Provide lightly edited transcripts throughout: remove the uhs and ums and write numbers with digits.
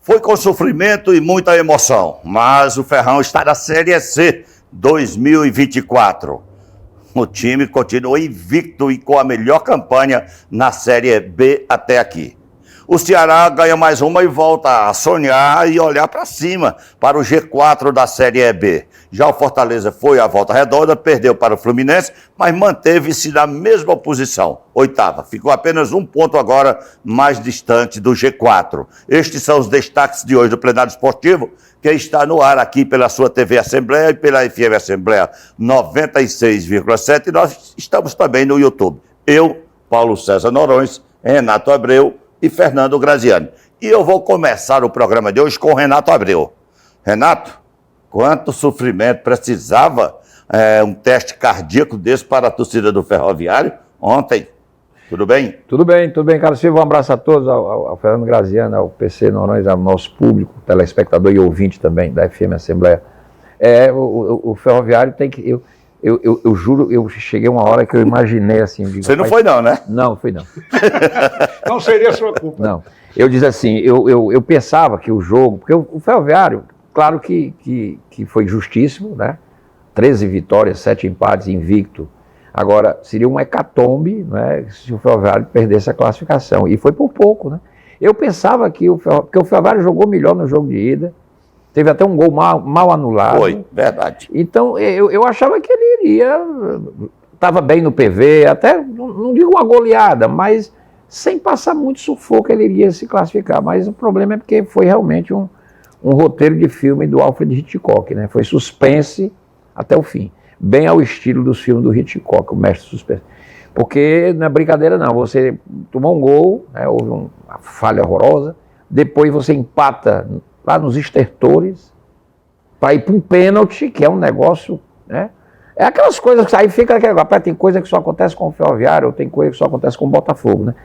Foi com sofrimento e muita emoção, mas o Ferrão está na Série C 2024. O time continua invicto e com a melhor campanha na Série B até aqui. O Ceará ganha mais uma e volta a sonhar e olhar para cima, para o G4 da Série B. Já o Fortaleza foi à volta redonda, perdeu para o Fluminense, mas manteve-se na mesma posição, oitava. Ficou apenas um ponto agora mais distante do G4. Estes são os destaques de hoje do Plenário Esportivo, que está no ar aqui pela sua TV Assembleia e pela FM Assembleia 96,7. E nós estamos também no YouTube. Eu, Paulo César Noronha, Renato Abreu e Fernando Graziani. E eu vou começar o programa de hoje com o Renato Abreu. Renato, quanto sofrimento precisava um teste cardíaco desse para a torcida do Ferroviário ontem? Tudo bem? Tudo bem, Carlos Silva. Um abraço a todos, ao Fernando Graziani, ao PC Noronha, ao nosso público, telespectador e ouvinte também da FM Assembleia. O Ferroviário tem que... Eu juro, eu cheguei uma hora que eu imaginei assim... Você não foi não, né? Não fui não. Não seria sua culpa. Não. Eu disse assim, eu pensava que o jogo... Porque o Ferroviário, claro que foi justíssimo, né? 13 vitórias, 7 empates, invicto. Agora, seria uma hecatombe, né, se o Ferroviário perdesse a classificação. E foi por pouco, né? Eu pensava que porque o Ferroviário jogou melhor no jogo de ida. Teve até um gol mal anulado. Foi, verdade. Então, eu achava que ele iria... Estava bem no PV, até, não digo uma goleada, mas sem passar muito sufoco ele iria se classificar. Mas o problema é porque foi realmente um roteiro de filme do Alfred Hitchcock, né? Foi suspense até o fim. Bem ao estilo dos filmes do Hitchcock, o mestre suspense. Porque não é brincadeira não, você tomou um gol, né, houve uma falha horrorosa, depois você empata lá nos estertores, para ir para um pênalti, que é um negócio, né? É aquelas coisas que aí fica aquele negócio, tem coisa que só acontece com o Ferroviário, ou tem coisa que só acontece com o Botafogo, né?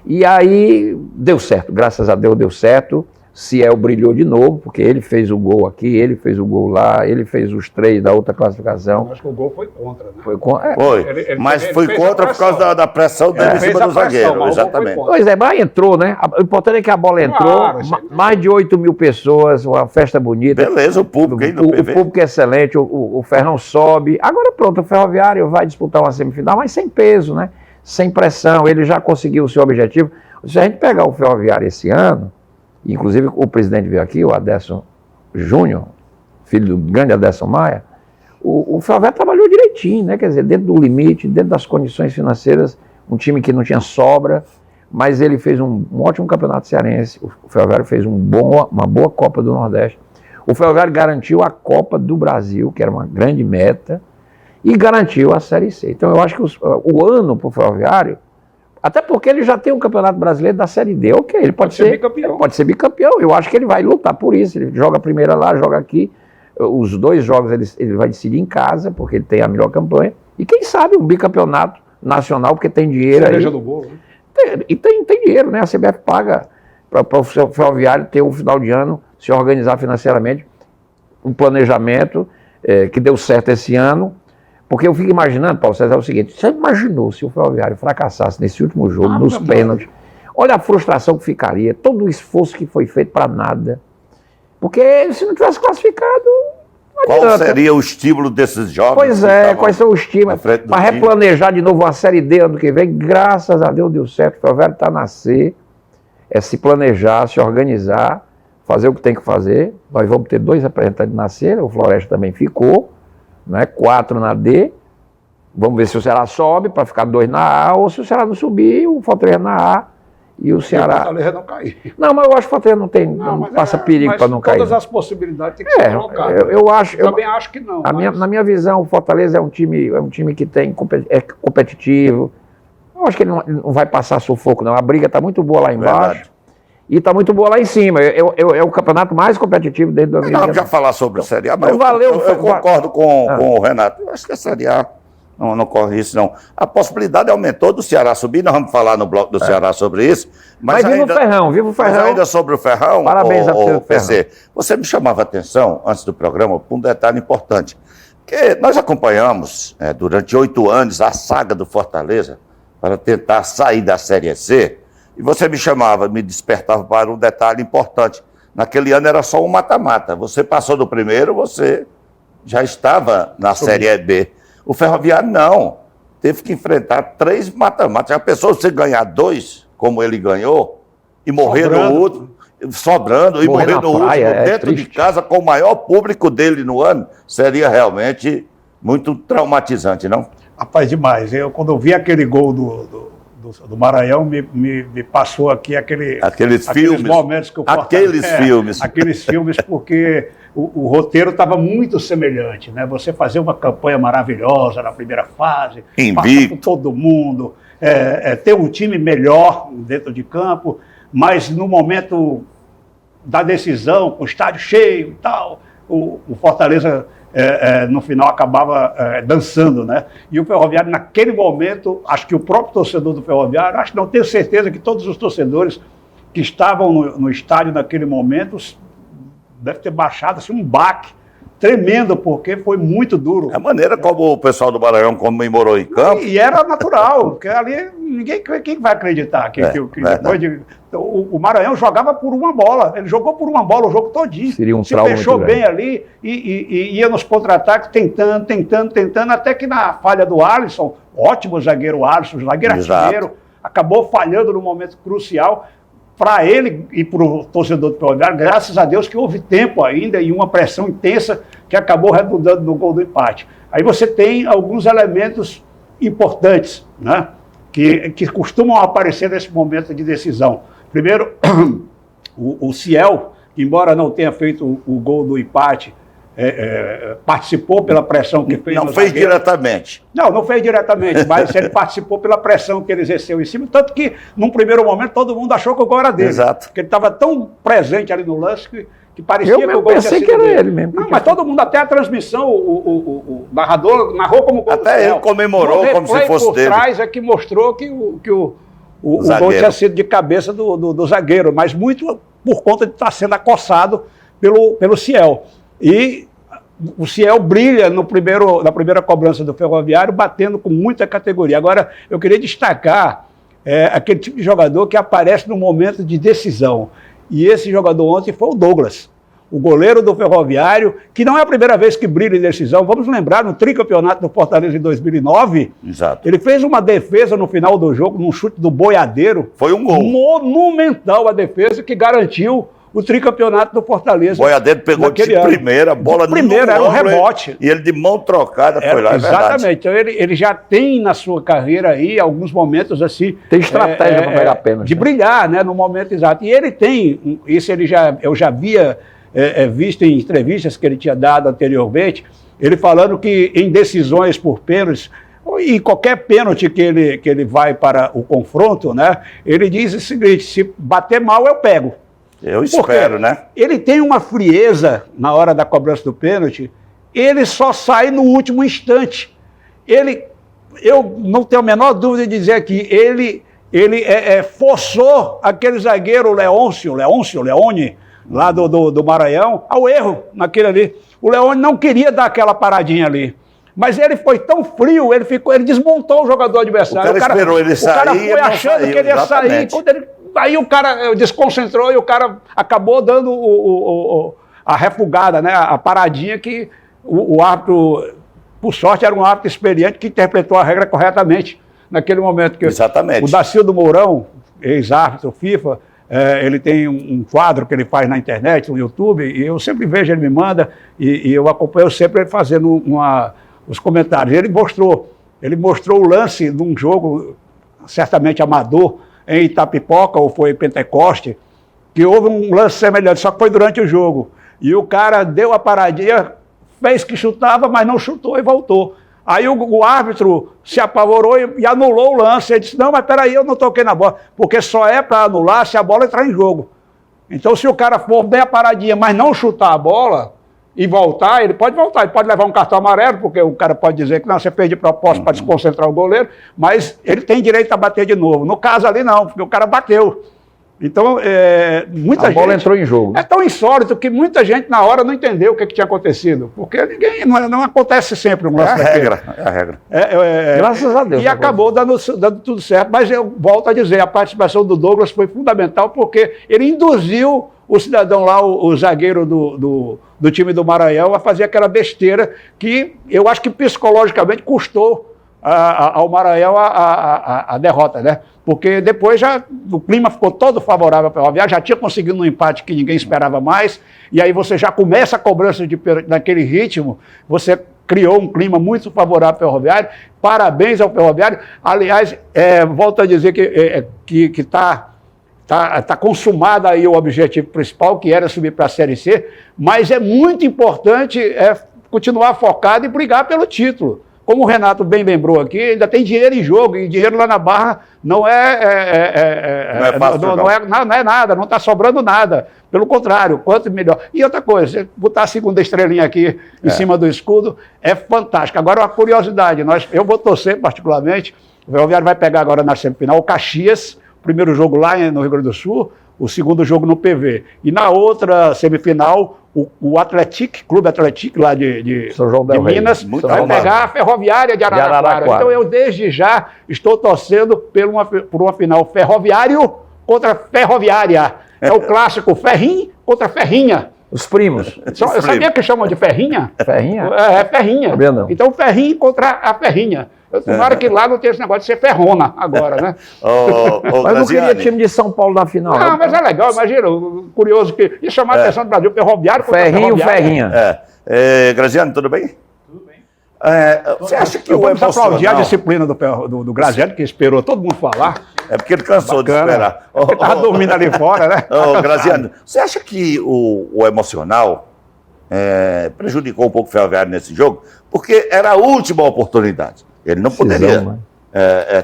E aí deu certo, graças a Deus deu certo. Ciel brilhou de novo, porque ele fez o gol aqui, ele fez o gol lá, ele fez os 3 da outra classificação. Acho que o gol foi contra, né? Foi contra. Foi, mas foi contra por causa da pressão dele em cima do zagueiro, exatamente. Pois é, mas entrou, né? O importante é que a bola entrou, mais de 8 mil pessoas, uma festa bonita. Beleza, o público aí do PV. O público é excelente, o Ferrão sobe. Agora pronto, o Ferroviário vai disputar uma semifinal, mas sem peso, né? Sem pressão, ele já conseguiu o seu objetivo. Se a gente pegar o Ferroviário esse ano, inclusive o presidente veio aqui, o Aderson Júnior, filho do grande Aderson Maia, o Ferroviário trabalhou direitinho, né? Quer dizer, dentro do limite, dentro das condições financeiras, um time que não tinha sobra, mas ele fez um ótimo campeonato cearense, o Ferroviário fez uma boa Copa do Nordeste, o Ferroviário garantiu a Copa do Brasil, que era uma grande meta, e garantiu a Série C. Então eu acho que o ano para o Ferroviário, até porque ele já tem um campeonato brasileiro da Série D, ok, ele pode ser bicampeão. Pode ser bicampeão, eu acho que ele vai lutar por isso, ele joga a primeira lá, joga aqui, os 2 jogos ele vai decidir em casa, porque ele tem a melhor campanha, e quem sabe um bicampeonato nacional, porque tem dinheiro aí. Do bolo, né? E tem dinheiro, né? A CBF paga para o Ferroviário ter um final de ano, se organizar financeiramente, um planejamento que deu certo esse ano. Porque eu fico imaginando, Paulo César, é o seguinte, você imaginou se o Ferroviário fracassasse nesse último jogo, nos pênaltis, olha a frustração que ficaria, todo o esforço que foi feito para nada, porque se não tivesse classificado, não adianta. Qual seria o estímulo desses jogos? Pois quais são os estímulos, para replanejar de novo a Série D ano que vem, graças a Deus deu certo, o Ferroviário está a nascer, se planejar, se organizar, fazer o que tem que fazer, nós vamos ter 2 representantes na Série, o Floresta também ficou, né, 4 na D, vamos ver se o Ceará sobe para ficar 2 na A, ou se o Ceará não subir, o Fortaleza na A e o Ceará... O Fortaleza não cair. Não, mas eu acho que o Fortaleza não passa perigo para não cair. Todas as possibilidades têm que ser colocadas. Eu também acho que não. Na minha visão, o Fortaleza é um time que é competitivo, eu acho que ele não vai passar sufoco não, a briga está muito boa lá embaixo. Verdade. E está muito boa lá em cima. É o campeonato mais competitivo desde 2020. Não, já falar sobre a Série A, mas eu concordo com o Renato. Eu acho que a Série A não corre isso, não. A possibilidade aumentou do Ceará subir, nós vamos falar no bloco do Ceará sobre isso. Mas viva o Ferrão, viva o Ferrão. Mas ainda sobre o Ferrão, parabéns ao PC, você me chamava a atenção, antes do programa, para um detalhe importante. Que nós acompanhamos, durante 8 anos, a saga do Fortaleza, para tentar sair da Série C, e você me chamava, me despertava para um detalhe importante. naquele ano era só um mata-mata. Você passou do primeiro, você já estava na Série B. O Ferroviário não. Teve que enfrentar 3 mata-matas. Já pensou você ganhar 2, como ele ganhou, e morrer no outro, sobrando, e morrer no último, dentro de casa, com o maior público dele no ano? Seria realmente muito traumatizante, não? Rapaz, demais. Quando eu vi aquele gol do Maranhão, me passou aqui aqueles filmes, momentos que eu Aqueles filmes, porque o roteiro estava muito semelhante, né? Você fazer uma campanha maravilhosa na primeira fase, passar por todo mundo, ter um time melhor dentro de campo, mas no momento da decisão, com o estádio cheio e tal, o Fortaleza no final acabava dançando, né? E o Ferroviário, naquele momento, acho que o próprio torcedor do Ferroviário, acho que não tenho certeza que todos os torcedores que estavam no estádio naquele momento deve ter baixado assim, um baque tremendo, porque foi muito duro. A maneira como o pessoal do Maranhão comemorou em campo. E era natural, porque ali quem vai acreditar que depois o Maranhão jogava por uma bola, ele jogou por uma bola o jogo todinho. Seria um se fechou bem ali e ia nos contra-ataques tentando, até que na falha do Alisson, ótimo zagueiro Alisson, zagueiro artilheiro, acabou falhando no momento crucial. Para ele e para o torcedor do Ferroviário, graças a Deus que houve tempo ainda e uma pressão intensa que acabou redundando no gol do empate. Aí você tem alguns elementos importantes, né, que costumam aparecer nesse momento de decisão. Primeiro, o Ciel, que embora não tenha feito o gol do empate, participou pela pressão que fez. Não fez diretamente. Não fez diretamente, mas ele participou pela pressão que ele exerceu em cima, tanto que, num primeiro momento, todo mundo achou que o gol era dele. Exato. Porque ele estava tão presente ali no lance que parecia que o gol pensei que era dele. ele mesmo. Não, mas todo mundo, até a transmissão, o narrador narrou como gol. Até ele comemorou como se fosse dele. Por trás é que mostrou que o gol tinha sido de cabeça do zagueiro, mas muito por conta de estar sendo acossado pelo Ciel. E o Ciel brilha na primeira cobrança do Ferroviário, batendo com muita categoria. Agora, eu queria destacar aquele tipo de jogador que aparece no momento de decisão. E esse jogador ontem foi o Douglas, o goleiro do Ferroviário, que não é a primeira vez que brilha em decisão. Vamos lembrar, no tricampeonato do Fortaleza em 2009, exato, ele fez uma defesa no final do jogo, num chute do Boiadeiro. Foi um gol monumental a defesa que garantiu o tricampeonato do Fortaleza. O Boiadeiro pegou de primeira, a bola no era um rebote. E ele de mão trocada foi lá, exatamente. Então ele já tem na sua carreira aí alguns momentos assim. Tem estratégia para pegar pênalti. De brilhar, né, no momento exato. E ele tem, isso eu já havia visto em entrevistas que ele tinha dado anteriormente, ele falando que em decisões por pênaltis, e qualquer pênalti que ele vai para o confronto, né, ele diz o seguinte: se bater mal, eu pego. Eu espero, né? Ele tem uma frieza na hora da cobrança do pênalti, ele só sai no último instante. Eu não tenho a menor dúvida de dizer que ele forçou aquele zagueiro Leone, lá do Maranhão, ao erro naquele ali. O Leone não queria dar aquela paradinha ali. Mas ele foi tão frio, ele desmontou o jogador adversário. O cara esperou ele sair. O cara foi achando que ele ia sair. Aí o cara desconcentrou e o cara acabou dando a refugada, né, a paradinha que o árbitro, por sorte, era um árbitro experiente que interpretou a regra corretamente naquele momento. Exatamente. O Dacildo Mourão, ex-árbitro FIFA, ele tem um quadro que ele faz na internet, no YouTube, e eu sempre vejo, ele me manda, e eu acompanho sempre ele fazendo os comentários. Ele mostrou o lance de um jogo certamente amador, em Itapipoca, ou foi em Pentecoste, que houve um lance semelhante, só que foi durante o jogo. E o cara deu a paradinha, fez que chutava, mas não chutou e voltou. Aí o árbitro se apavorou e anulou o lance. Ele disse: não, mas peraí, eu não toquei na bola, porque só é para anular se a bola entrar em jogo. Então, se o cara for bem a paradinha, mas não chutar a bola e voltar, ele pode levar um cartão amarelo, porque o cara pode dizer que não, você fez de propósito para desconcentrar o goleiro, mas ele tem direito a bater de novo. No caso ali não, porque o cara bateu. Então, muita A bola gente... entrou em jogo. É tão insólito que muita gente na hora não entendeu o que tinha acontecido. Porque não acontece sempre um É a lance daquele. regra, é a regra. Graças a Deus. E acabou dando tudo certo. Mas eu volto a dizer, a participação do Douglas foi fundamental porque ele induziu o cidadão lá, o zagueiro do time do Maranhão, a fazer aquela besteira que eu acho que psicologicamente custou ao Maranhão a derrota, né? Porque depois o clima ficou todo favorável para o Ferroviário, já tinha conseguido um empate que ninguém esperava mais, e aí você já começa a cobrança naquele ritmo, você criou um clima muito favorável ao Ferroviário. Parabéns ao Ferroviário. Aliás, volto a dizer que está consumado aí o objetivo principal, que era subir para a Série C, mas é muito importante continuar focado e brigar pelo título. Como o Renato bem lembrou aqui, ainda tem dinheiro em jogo, e dinheiro lá na Barra não é fácil, não é nada, não está sobrando nada. Pelo contrário, quanto melhor. E outra coisa, você botar a segunda estrelinha aqui em cima do escudo é fantástico. Agora, uma curiosidade, eu vou torcer particularmente, o Ferroviário vai pegar agora na semifinal o Caxias, primeiro jogo lá no Rio Grande do Sul, o segundo jogo no PV. E na outra semifinal, o Clube Atlético lá de São João del Rei. Minas vai pegar a Ferroviária de Araraquara. Então eu desde já estou torcendo por uma final Ferroviário contra Ferroviária. É o clássico Ferrinho contra Ferrinha. Os primos. Sabia que chamam de Ferrinha? Ferrinha? É Ferrinha. Sabia não. Então Ferrinho contra a Ferrinha. Tomara que lá não tenha esse negócio de ser ferrona agora, né? Mas não queria time de São Paulo na final. Não, mas é legal, imagina, curioso que ia chamar a atenção do Brasil, Ferroviário contra Ferrinho, Ferroviária. Ferrinha. Graziano, tudo bem? Tudo bem. Você acha que Vamos aplaudir a emocional... disciplina do Graziano, que esperou todo mundo falar. É porque ele cansou de esperar. Porque estava dormindo ali fora, né? Graziano, você acha que o emocional prejudicou um pouco o Ferroviário nesse jogo? Porque era a última oportunidade. Ele não poderia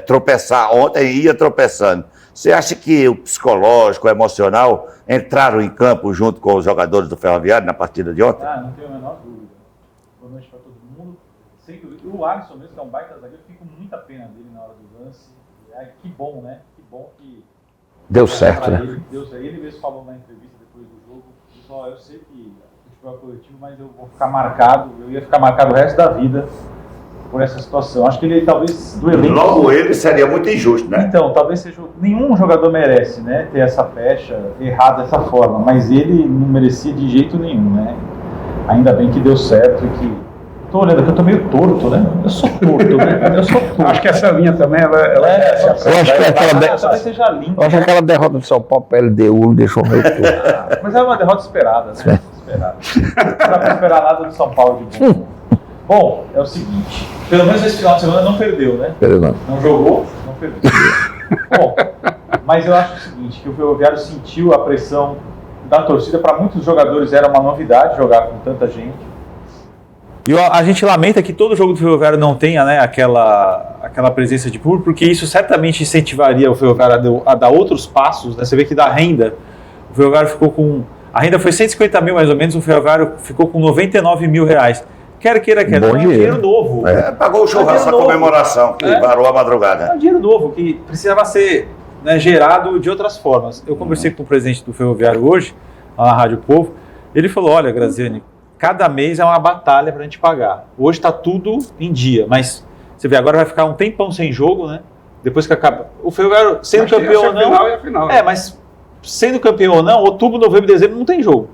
tropeçar. Ontem ia tropeçando. Você acha que o psicológico, o emocional entraram em campo junto com os jogadores do Ferroviário na partida de ontem? Não tenho a menor dúvida. Boa noite para todo mundo. O Alisson mesmo, que é um baita zagueiro, fico com muita pena dele na hora do lance. Que bom, né? Que bom que... Deu certo, né? Ele mesmo falou na entrevista depois do jogo, pessoal, eu sei que o futebol é coletivo, mas eu vou ficar marcado, eu ia ficar marcado o resto da vida por essa situação. Acho que ele talvez do elenco... Logo ele seria muito injusto, né? Então, talvez seja... Nenhum jogador merece, né, ter essa pecha errada dessa forma, mas ele não merecia de jeito nenhum, né? Ainda bem que deu certo e que... Tô olhando aqui, eu tô meio torto, né? Eu sou torto, né? Eu sou torto. Acho que essa linha também, ela Eu acho que talvez seja linda. Eu acho que aquela derrota do São Paulo para LDU deixou meio tudo. Mas é uma derrota esperada, né? Esperada. Não dá pra esperar nada do São Paulo de bom. Bom, é o seguinte, pelo menos esse final de semana não perdeu, né? Não jogou, não perdeu. Bom, mas eu acho o seguinte, que o Ferroviário sentiu a pressão da torcida. Para muitos jogadores era uma novidade jogar com tanta gente. E a gente lamenta que todo jogo do Ferroviário não tenha, né, aquela presença de público, porque isso certamente incentivaria o Ferroviário a dar outros passos, né? Você vê que da renda, o Ferroviário ficou com... A renda foi 150 mil mais ou menos, o Ferroviário ficou com 99 mil reais. Quer queira, não é um dinheiro novo. Pagou o churrasco, a comemoração, que varou a madrugada. É um dinheiro novo, que precisava ser, né, gerado de outras formas. Eu conversei com o presidente do Ferroviário hoje, lá na Rádio Povo, ele falou, olha, Graziani, cada mês é uma batalha para a gente pagar. Hoje está tudo em dia, mas você vê, agora vai ficar um tempão sem jogo, né? Depois que acaba. O Ferroviário, sendo campeão ou não... Final, mas sendo campeão ou não, outubro, novembro e dezembro não tem jogo.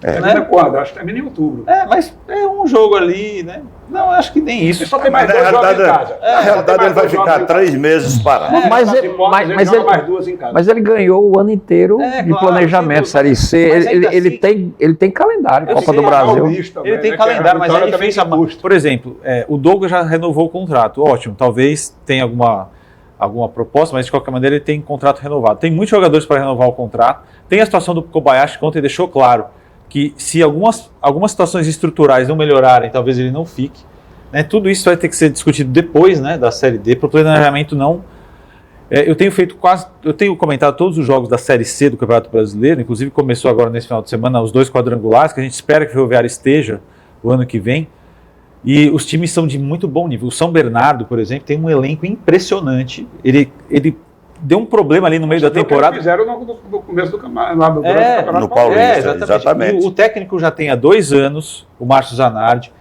Termina quando? Acho que termina em outubro. Mas é um jogo ali, né? Não, acho que nem isso. Só tem mais dois jogos em casa. Na realidade, ele vai ficar 3 meses parado. Mas ele ganhou o ano inteiro de planejamento, Série C. Ele tem calendário, Copa do Brasil. Ele tem calendário, mas é difícil. Por exemplo, o Douglas já renovou o contrato. Ótimo, talvez tenha alguma proposta, mas de qualquer maneira ele tem contrato renovado. Tem muitos jogadores para renovar o contrato. Tem a situação do Kobayashi, que ontem deixou claro que se algumas situações estruturais não melhorarem, talvez ele não fique. Né? Tudo isso vai ter que ser discutido depois, né, da Série D. Para o planejamento não... eu tenho comentado todos os jogos da Série C do Campeonato Brasileiro, inclusive começou agora nesse final de semana os 2 quadrangulares, que a gente espera que o Ferroviário esteja o ano que vem. E os times são de muito bom nível. O São Bernardo, por exemplo, tem um elenco impressionante. Ele deu um problema ali no meio da temporada. Fizeram no começo do campeonato. No Paulista, exatamente. O técnico já tem há 2 anos, o Márcio Zanardi.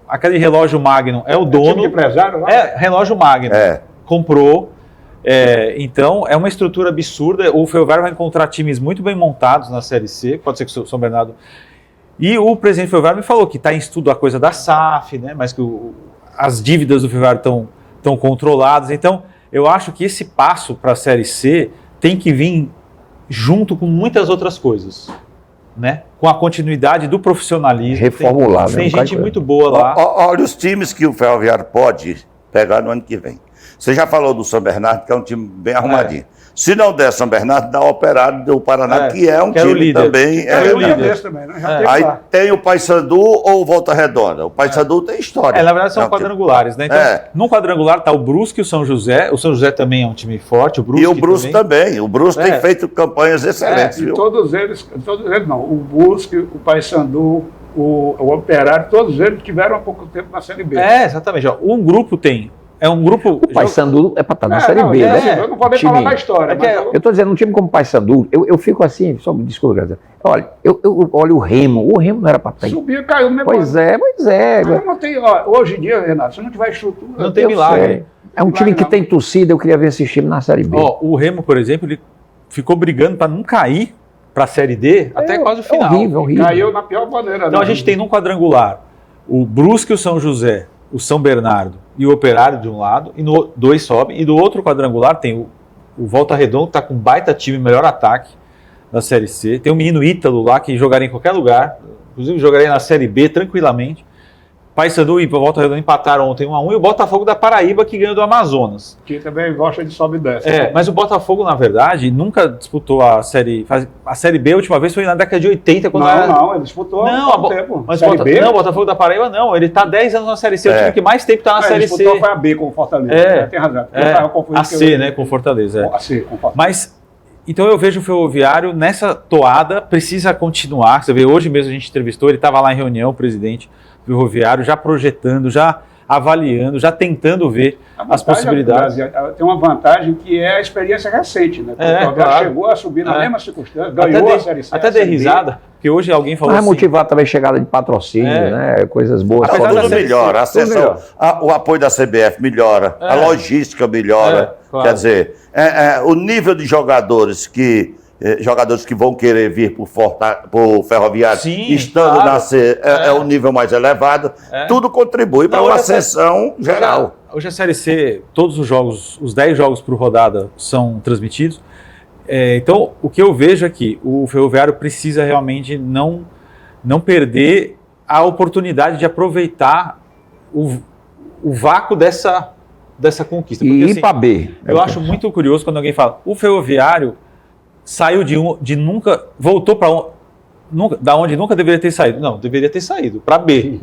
Aquele relógio Magnum é o dono. Time de empresário lá? Relógio Magnum. Comprou. Então, é uma estrutura absurda. O Ferroviário vai encontrar times muito bem montados na Série C. Pode ser que o São Bernardo... E o presidente do Ferroviário me falou que está em estudo a coisa da SAF, né? Mas que as dívidas do Ferroviário estão controladas. Então, eu acho que esse passo para a Série C tem que vir junto com muitas outras coisas, né? Com a continuidade do profissionalismo. Reformular. Tem gente muito boa lá. Olha os times que o Ferroviário pode pegar no ano que vem. Você já falou do São Bernardo, que é um time bem arrumadinho. Se não der São Bernardo, dá o Operário do Paraná, que é um time também. O líder também, né? Aí tem o Paysandu ou o Volta Redonda. O Paysandu tem história. Na verdade são quadrangulares, né? Então, num quadrangular está o Brusque e o São José. O São José também é um time forte. E o Brusque também. O Brusque tem feito campanhas excelentes. E todos eles não. O Brusque, o Paysandu, o Operário, todos eles tiveram há pouco tempo na Série B. Exatamente. Um grupo tem. É um grupo. O Paysandu é para estar na Série B, né? Eu não vou nem falar da história. Eu estou dizendo, um time como o Paysandu, eu fico assim, só me desculpa, Graça. Olha, eu olho o Remo não era para estar. Subia, caiu no negócio. Pois é. Não tem, hoje em dia, Renato, se não tiver estrutura. Não tem milagre. É um time que tem torcida, eu queria ver esse time na Série B. O Remo, por exemplo, ele ficou brigando para não cair para a Série D até quase o final. Horrível. Caiu na pior maneira. Então a gente tem num quadrangular o Brusque e o São José, o São Bernardo e o Operário de um lado, e no 2 sobem, e do outro quadrangular tem o Volta Redonda, que está com um baita time, melhor ataque da Série C. Tem o menino Ítalo lá, que jogaria em qualquer lugar, inclusive jogaria na Série B tranquilamente. Paysandu e Volta Redonda empataram ontem 1-1, e o Botafogo da Paraíba, que ganhou do Amazonas. Que também gosta de sobe e desce. Mas o Botafogo, na verdade, nunca disputou a Série B. A última vez foi na década de 80. Não, ele disputou há um tempo. Mas o Botafogo da Paraíba não. Ele está 10 anos na Série C. O time que mais tempo está na Série C. Ele disputou foi a B com o Fortaleza. Tem razão. A C, né, com o Fortaleza. A C com o Fortaleza. Mas, então eu vejo o Ferroviário nessa toada, precisa continuar. Você vê, hoje mesmo a gente entrevistou, ele estava lá em reunião, o presidente Ferroviário, já projetando, já avaliando, já tentando ver as possibilidades. Tem uma vantagem que é a experiência recente, né? O Ferroviário chegou a subir na mesma circunstância, ganhou a Série C. Até dei risada, porque hoje alguém falou assim... Vai motivar também a chegada de patrocínio, né? Coisas boas. Tudo melhora, a ascensão, o apoio da CBF melhora, a logística melhora. Claro. Quer dizer, o nível de jogadores que vão querer vir para o Ferroviário, estando na C, é o nível mais elevado, tudo contribui para uma ascensão geral. Hoje a Série C, todos os jogos, os 10 jogos por rodada são transmitidos. Então, o que eu vejo é que o Ferroviário precisa realmente não perder a oportunidade de aproveitar o vácuo dessa conquista. Porque, ir para B. Eu acho muito curioso quando alguém fala, o Ferroviário saiu de nunca, voltou para da onde nunca deveria ter saído. Não, deveria ter saído para B.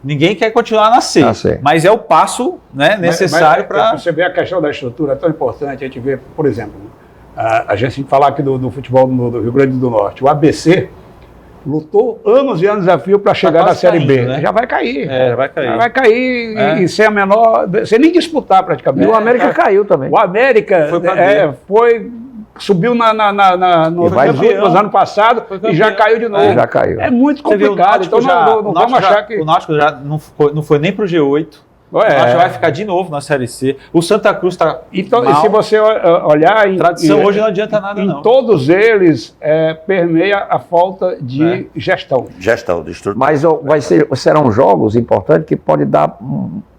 Ninguém quer continuar na C, mas é o passo, né, necessário para... Você vê a questão da estrutura, é tão importante. A gente vê, por exemplo, a gente falar aqui do futebol do Rio Grande do Norte, o ABC lutou anos e anos a fio para chegar na Série B. Né? Já vai cair. Já vai cair. Já vai cair e sem a menor... Sem nem disputar praticamente. E o América caiu também. O América subiu nos anos passados e já caiu de novo. Já caiu. É muito complicado. Então não vamos achar que... O Náutico já não foi nem para o G8. O Náutico vai ficar de novo na Série C. O Santa Cruz está Então, e se você olhar... Tradição hoje não adianta nada, não. Em todos eles, permeia a falta de gestão. Gestão, de estrutura. Mas serão jogos importantes que podem dar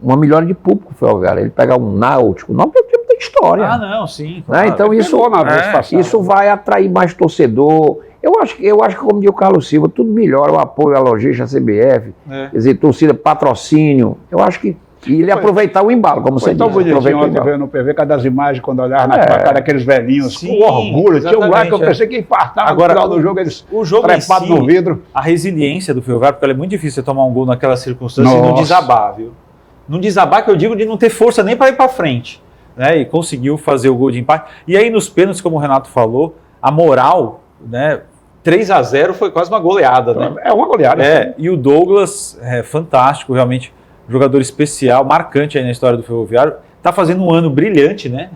uma melhora de público pro Ferroviário. Ele pegar um Náutico. O Náutico tem história. Não, sim. Claro. Então isso vai atrair mais torcedor. Eu acho que, como diz o Carlos Silva, tudo melhora. O apoio à logística, à CBF, quer dizer, torcida, patrocínio. Eu acho que... E ele aproveitar o embalo, como você disse. Foi tão bonitinho ontem no PV, cada das imagens, quando olhava na cara daqueles velhinhos, com orgulho. Tinha um lá que eu pensei que ia infartar. Agora, no final do jogo, eles trepados no vidro. A resiliência do Ferroviário, porque é muito difícil você tomar um gol naquela circunstância e não desabar, viu? Não desabar, que eu digo, de não ter força nem para ir para frente. Né? E conseguiu fazer o gol de empate. E aí, nos pênaltis, como o Renato falou, a moral, né? 3-0 foi quase uma goleada, né? É uma goleada. E o Douglas, fantástico, realmente... Jogador especial, marcante aí na história do Ferroviário. Está fazendo um ano brilhante, né?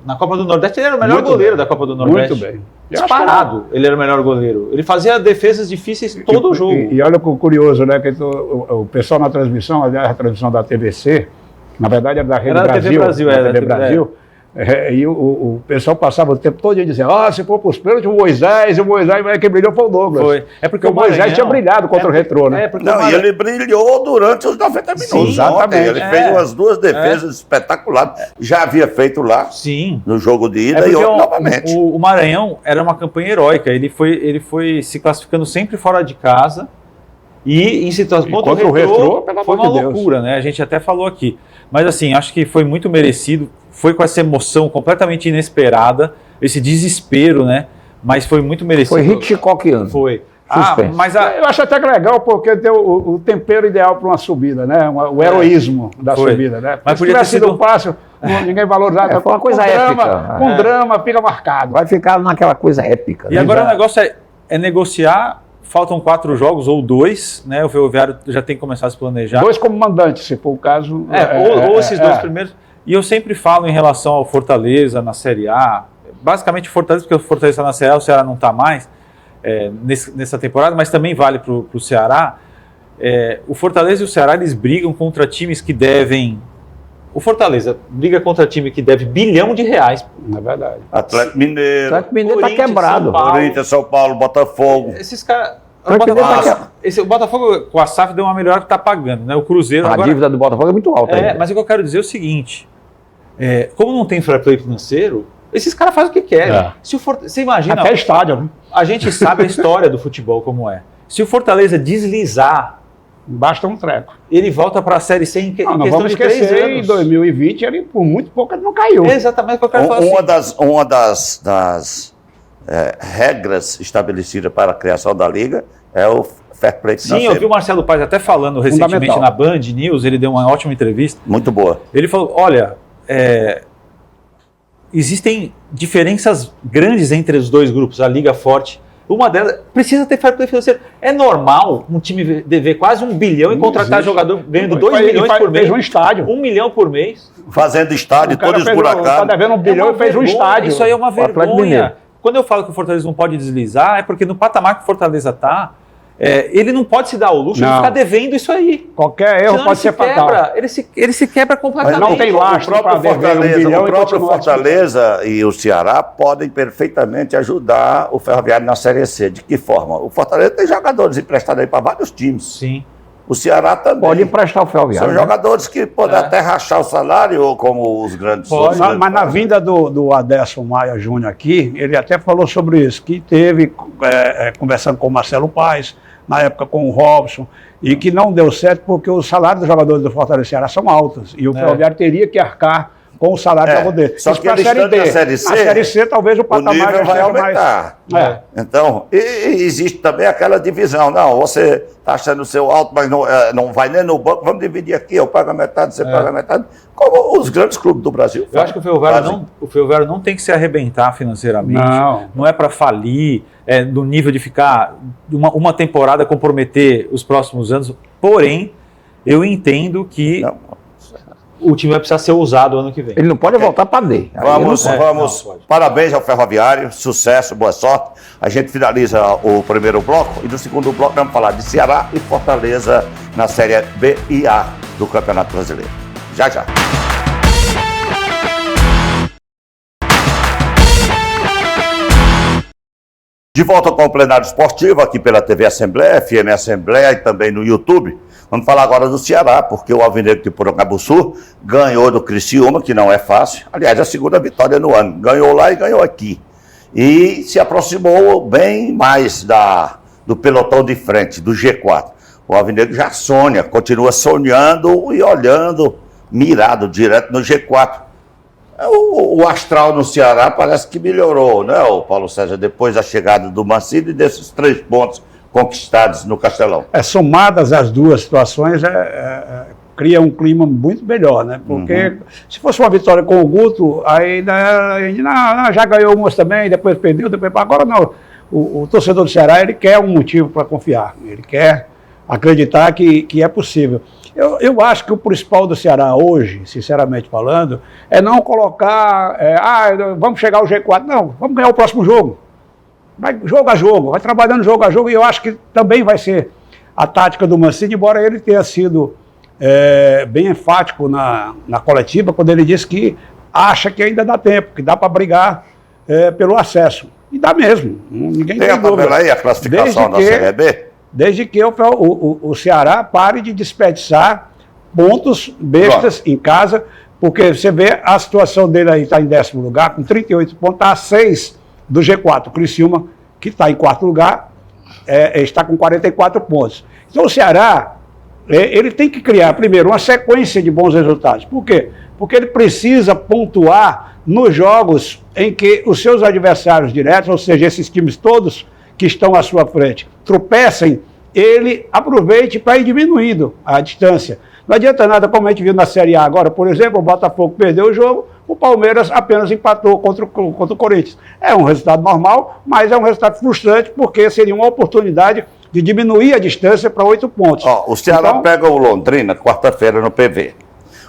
Na Copa do Nordeste ele era o melhor goleiro da Copa do Nordeste. Muito bem. Disparado, ele era o melhor goleiro. Ele fazia defesas difíceis todo o jogo. E olha o curioso, né? Que o pessoal na transmissão, aliás, a transmissão da TVC, na verdade era da Rede Era da Brasil. TV Brasil, da era TV da TV Brasil. E o pessoal passava o tempo todo dizendo, se for para os pênaltis, o Moisés quem brilhou foi o Douglas. Foi. É porque o Moisés tinha brilhado contra o Retrô, né? Não, e ele brilhou durante os 90 minutos. Sim, exatamente. Ele fez umas 2 defesas espetaculares. Já havia feito lá Sim. no jogo de ida e hoje novamente. O Maranhão era uma campanha heróica. Ele foi se classificando sempre fora de casa e em situação contra o Retrô, foi uma loucura, né? A gente até falou aqui. Mas assim, acho que foi muito merecido. Foi com essa emoção completamente inesperada, esse desespero, né? Mas foi muito merecido. Foi Hitchcockiano. Foi. Mas eu acho até legal, porque tem o tempero ideal para uma subida, né? O heroísmo da subida, né? Mas se tivesse sido fácil, ninguém valorizava. Foi uma coisa épica. Com drama, fica marcado. Vai ficar naquela coisa épica. E agora o negócio é negociar. Faltam 4 jogos ou 2, né? O Ferroviário já tem que começar a se planejar. 2 como mandante, se for o caso. Ou esses 2 primeiros. E eu sempre falo em relação ao Fortaleza na Série A, basicamente o Fortaleza, porque o Fortaleza está na Série A, o Ceará não está mais nessa temporada, mas também vale para o Ceará. O Fortaleza e o Ceará, eles brigam contra times que devem... O Fortaleza briga contra time que deve R$ 1 bilhão. É verdade. Atlético Mineiro, está quebrado. Corinthians, São Paulo, Botafogo. Esses caras... O Botafogo com a SAF deu uma melhor que está pagando, né? O Cruzeiro a dívida do Botafogo é muito alta. Mas o que eu quero dizer é o seguinte: como não tem fair play financeiro, esses caras fazem o que querem. Você imagina. Até estádio, né? A gente sabe a história do futebol como é. Se o Fortaleza deslizar, basta um treco. Ele volta para a Série C em questão vamos de 3 esquecer, anos. Em 2020, ele por muito pouco ele não caiu. Exatamente o que eu quero falar. Uma das regras estabelecidas para a criação da Liga é o fair play financeiro. Sim, eu vi o Marcelo Paes até falando recentemente na Band News, ele deu uma ótima entrevista. Muito boa. Ele falou, olha, existem diferenças grandes entre os 2 grupos, a Liga forte. Uma delas precisa ter fair play financeiro. É normal um time dever quase 1 bilhão e contratar jogador ganhando 2 milhões por mês. Fez um estádio. 1 milhão por mês. Fazendo estádio todo esburacado. Está devendo 1 bilhão e fez um estádio. Isso aí é uma vergonha. Quando eu falo que o Fortaleza não pode deslizar, é porque no patamar que o Fortaleza está, ele não pode se dar o luxo de ficar devendo isso aí. Qualquer erro pode ser fatal. Ele se quebra completamente. Mas não tem lastro para dever 1 bilhão. O próprio Fortaleza e o Ceará podem perfeitamente ajudar o Ferroviário na Série C. De que forma? O Fortaleza tem jogadores emprestados aí para vários times. Sim. O Ceará também. Pode emprestar o Ferroviário. São jogadores que podem até rachar o salário, como os grandes. Mas na vinda do Adelson Maia Júnior aqui, ele até falou sobre isso, que teve, conversando com o Marcelo Paes, na época com o Robson, e que não deu certo porque os salários dos jogadores do Fortaleza e Ceará são altos, e o Ferroviário teria que arcar com o salário para poder. Só que ele estando na Série C, na Série C talvez o patamar nível vai aumentar. Então, existe também aquela divisão. Não, você está achando o seu alto, mas não vai nem no banco, vamos dividir aqui, eu pago a metade, você paga a metade, como os grandes clubes do Brasil. Eu acho que o Ferroviário não tem que se arrebentar financeiramente. Não é para falir, no nível de ficar uma temporada comprometer os próximos anos. Porém, eu entendo que o time vai precisar ser usado ano que vem. Ele não pode voltar para D. Parabéns ao Ferroviário, sucesso, boa sorte. A gente finaliza o primeiro bloco e no segundo bloco vamos falar de Ceará e Fortaleza na Série B e A do Campeonato Brasileiro. Já, já. De volta com o Plenário Esportivo, aqui pela TV Assembleia, FM Assembleia e também no YouTube. Vamos falar agora do Ceará, porque o Alvinegro de Porangabuçu ganhou do Criciúma, que não é fácil. Aliás, a segunda vitória no ano. Ganhou lá e ganhou aqui. E se aproximou bem mais do pelotão de frente, do G4. O Alvinegro já sonha, continua sonhando e olhando, mirado direto no G4. O astral no Ceará parece que melhorou, né, o Paulo César, depois da chegada do Mancini e desses 3 pontos conquistados no Castelão. Somadas as duas situações, cria um clima muito melhor, né? Porque se fosse uma vitória com o Guto, aí já ganhou umas também, depois perdeu, agora não. O torcedor do Ceará, ele quer um motivo para confiar, ele quer acreditar que é possível. Eu acho que o principal do Ceará hoje, sinceramente falando, é não colocar, vamos chegar ao G4. Não, vamos ganhar o próximo jogo. Vai jogo a jogo, vai trabalhando jogo a jogo, e eu acho que também vai ser a tática do Mancini, embora ele tenha sido bem enfático na coletiva, quando ele disse que acha que ainda dá tempo, que dá para brigar pelo acesso. E dá mesmo, ninguém tem a tabela aí, a classificação da Série B? Desde que o Ceará pare de desperdiçar pontos bestas em casa, porque você vê a situação dele aí, está em 10º lugar, com 38 pontos, está a 6 do G4. O Criciúma, que está em 4º lugar, está com 44 pontos. Então o Ceará, ele tem que criar, primeiro, uma sequência de bons resultados. Por quê? Porque ele precisa pontuar nos jogos em que os seus adversários diretos, ou seja, esses times todos que estão à sua frente, tropecem, ele aproveite para ir diminuindo a distância. Não adianta nada, como a gente viu na Série A agora, por exemplo, o Botafogo perdeu o jogo, o Palmeiras apenas empatou contra o Corinthians. É um resultado normal, mas é um resultado frustrante, porque seria uma oportunidade de diminuir a distância para 8 pontos. O Ceará pega o Londrina quarta-feira no PV.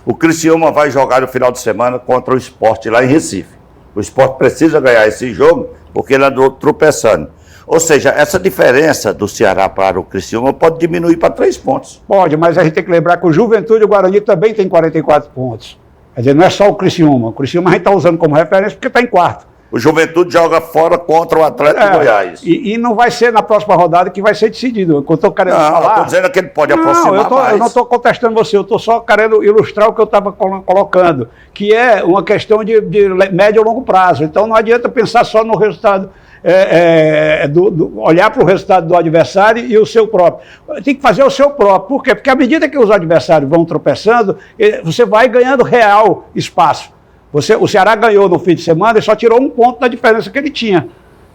O Criciúma vai jogar no final de semana contra o Sport lá em Recife. O Sport precisa ganhar esse jogo porque ele andou tropeçando. Ou seja, essa diferença do Ceará para o Criciúma pode diminuir para 3 pontos. Pode, mas a gente tem que lembrar que o Juventude e o Guarani também tem 44 pontos. Quer dizer, não é só o Criciúma. O Criciúma a gente está usando como referência porque está em 4º. O Juventude joga fora contra o Atlético de Goiás. E não vai ser na próxima rodada que vai ser decidido. O que eu estou querendo falar... eu estou dizendo que ele pode aproximar mais. Eu não estou contestando você, eu estou só querendo ilustrar o que eu estava colocando, que é uma questão de médio e longo prazo. Então não adianta pensar só no resultado, olhar para o resultado do adversário e o seu próprio. Tem que fazer o seu próprio. Por quê? Porque à medida que os adversários vão tropeçando, você vai ganhando real espaço. O Ceará ganhou no fim de semana e só tirou 1 ponto da diferença que ele tinha.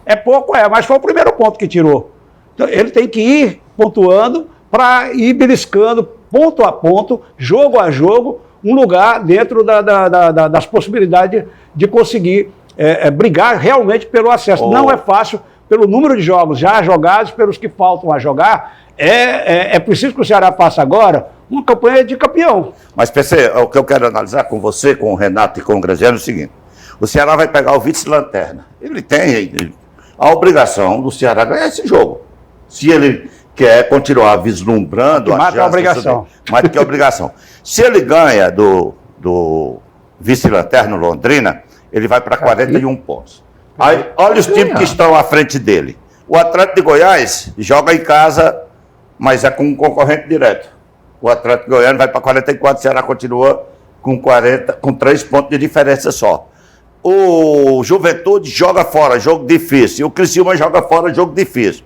É pouco, mas foi o primeiro ponto que tirou. Então, ele tem que ir pontuando para ir beliscando, ponto a ponto, jogo a jogo, um lugar dentro das possibilidades de conseguir brigar realmente pelo acesso. Não é fácil, pelo número de jogos já jogados, pelos que faltam a jogar. É preciso que o Ceará faça agora uma campanha de campeão. Mas, PC, o que eu quero analisar com você, com o Renato e com o Graziano é o seguinte: o Ceará vai pegar o vice-lanterna. Ele tem a obrigação do Ceará ganhar esse jogo. Se ele quer continuar vislumbrando a chance, obrigação. Mais do que a obrigação. Se ele ganha do vice-lanterna Londrina, ele vai para 41 pontos. Aí, olha os times que estão à frente dele. O Atlético de Goiás joga em casa, mas é com um concorrente direto. O Atlético Goiano vai para 44, o Ceará continua com 3 pontos de diferença só. O Juventude joga fora, jogo difícil. E o Criciúma joga fora, jogo difícil.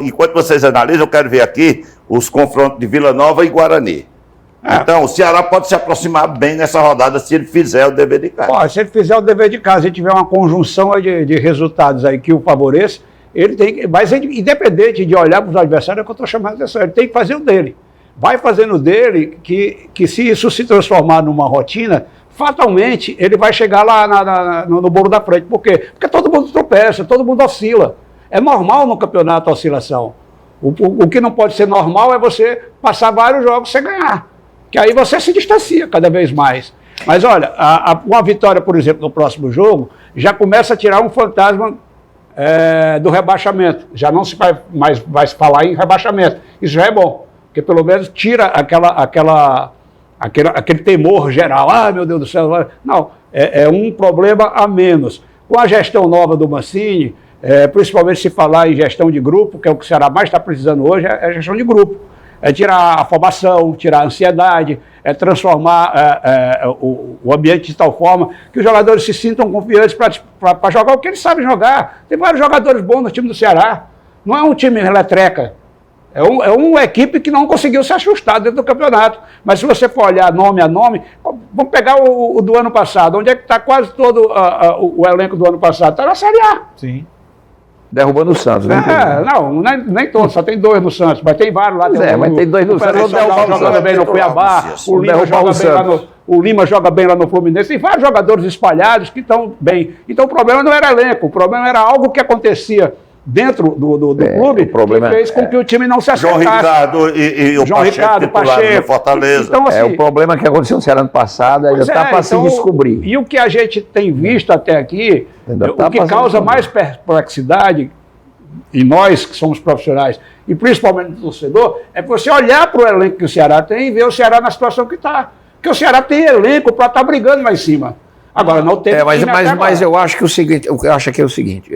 Enquanto vocês analisam, eu quero ver aqui os confrontos de Vila Nova e Guarani. Então, o Ceará pode se aproximar bem nessa rodada se ele fizer o dever de casa. Se ele fizer o dever de casa e tiver uma conjunção de resultados aí que o favoreça, ele tem que... Mas independente de olhar para os adversários, é o que eu estou chamando de atenção. Ele tem que fazer o dele. Vai fazendo dele, que se isso se transformar numa rotina, fatalmente ele vai chegar lá no bolo da frente. Por quê? Porque todo mundo tropeça, todo mundo oscila. É normal no campeonato a oscilação. O que não pode ser normal é você passar vários jogos sem ganhar. Que aí você se distancia cada vez mais. Mas olha, uma vitória, por exemplo, no próximo jogo, já começa a tirar um fantasma do rebaixamento. Já não se vai se falar em rebaixamento. Isso já é bom. Porque pelo menos tira aquele temor geral. Meu Deus do céu. Não, é um problema a menos. Com a gestão nova do Mancini, principalmente se falar em gestão de grupo, que é o que o Ceará mais está precisando hoje, é gestão de grupo. É tirar a afobação, tirar a ansiedade, transformar o ambiente de tal forma que os jogadores se sintam confiantes para jogar o que eles sabem jogar. Tem vários jogadores bons no time do Ceará. Não é um time reletreca. É uma equipe que não conseguiu se ajustar dentro do campeonato. Mas se você for olhar nome a nome, vamos pegar o do ano passado. Onde é que está quase todo o elenco do ano passado? Está na Série A. Sim. Derrubando o Santos, né? Nem todos, só tem 2 no Santos, mas tem vários lá. Mas tem 2 no Santos. Jogando bem no Cuiabá, o Lima joga bem lá no Fluminense. Tem vários jogadores espalhados que estão bem. Então o problema não era elenco, o problema era algo que acontecia dentro do clube, o problema que fez com que o time não se João acertasse. Ricardo e o João Pacheco Ricardo, titular Pacheco. no Fortaleza. Então, assim, O problema que aconteceu no Ceará ano passado ainda está para se descobrir. E o que a gente tem visto até aqui, o que causa mais perplexidade, e nós que somos profissionais, e principalmente o torcedor, é você olhar para o elenco que o Ceará tem e ver o Ceará na situação que está. Porque o Ceará tem elenco para estar brigando lá em cima. Agora, não tem mas eu acho que o seguinte, eu acho que é o seguinte,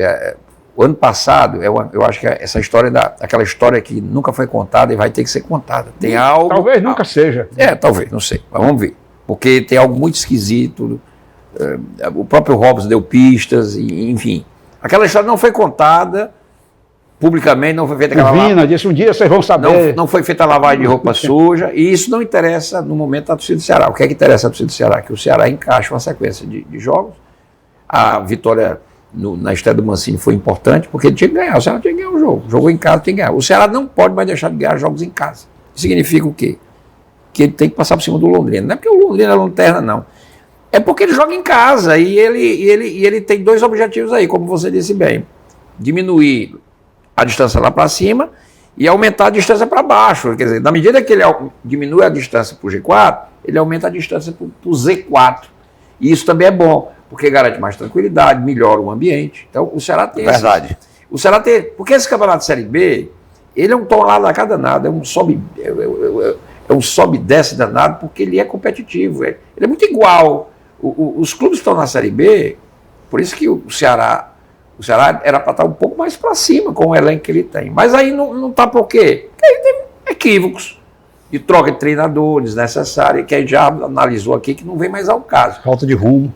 o ano passado, eu acho que essa história, aquela história que nunca foi contada e vai ter que ser contada. Tem algo... Talvez nunca seja. Talvez, não sei, mas vamos ver. Porque tem algo muito esquisito, o próprio Robson deu pistas, enfim. Aquela história não foi contada publicamente, não foi feita aquela Vina disse, um dia vocês vão saber. Não foi feita a lavagem de roupa suja, e isso não interessa no momento da torcida do Ceará. O que é que interessa à torcida do Ceará? Que o Ceará encaixa uma sequência de jogos. A vitória na estreia do Mancini foi importante, porque ele tinha que ganhar. O Ceará tinha que ganhar o jogo. Jogou em casa, tem que ganhar. O Ceará não pode mais deixar de ganhar jogos em casa. Isso significa o quê? Que ele tem que passar por cima do Londrina. Não é porque o Londrina é lanterna, não. É porque ele joga em casa, e ele tem dois objetivos aí, como você disse bem. Diminuir a distância lá para cima e aumentar a distância para baixo. Quer dizer, na medida que ele diminui a distância para o G4, ele aumenta a distância para o Z4. E isso também é bom, porque garante mais tranquilidade, melhora o ambiente. Então, o Ceará tem... Verdade. O Ceará tem... Porque esse campeonato de Série B, ele é um tom lá da cada danado, é um sobe e desce danado, porque ele é competitivo. Ele é muito igual. Os clubes que estão na Série B, por isso que o Ceará era para estar um pouco mais para cima com o elenco que ele tem. Mas aí não está por quê? Porque aí tem equívocos de troca de treinadores necessária, que a gente já analisou aqui, que não vem mais ao caso. Falta de rumo.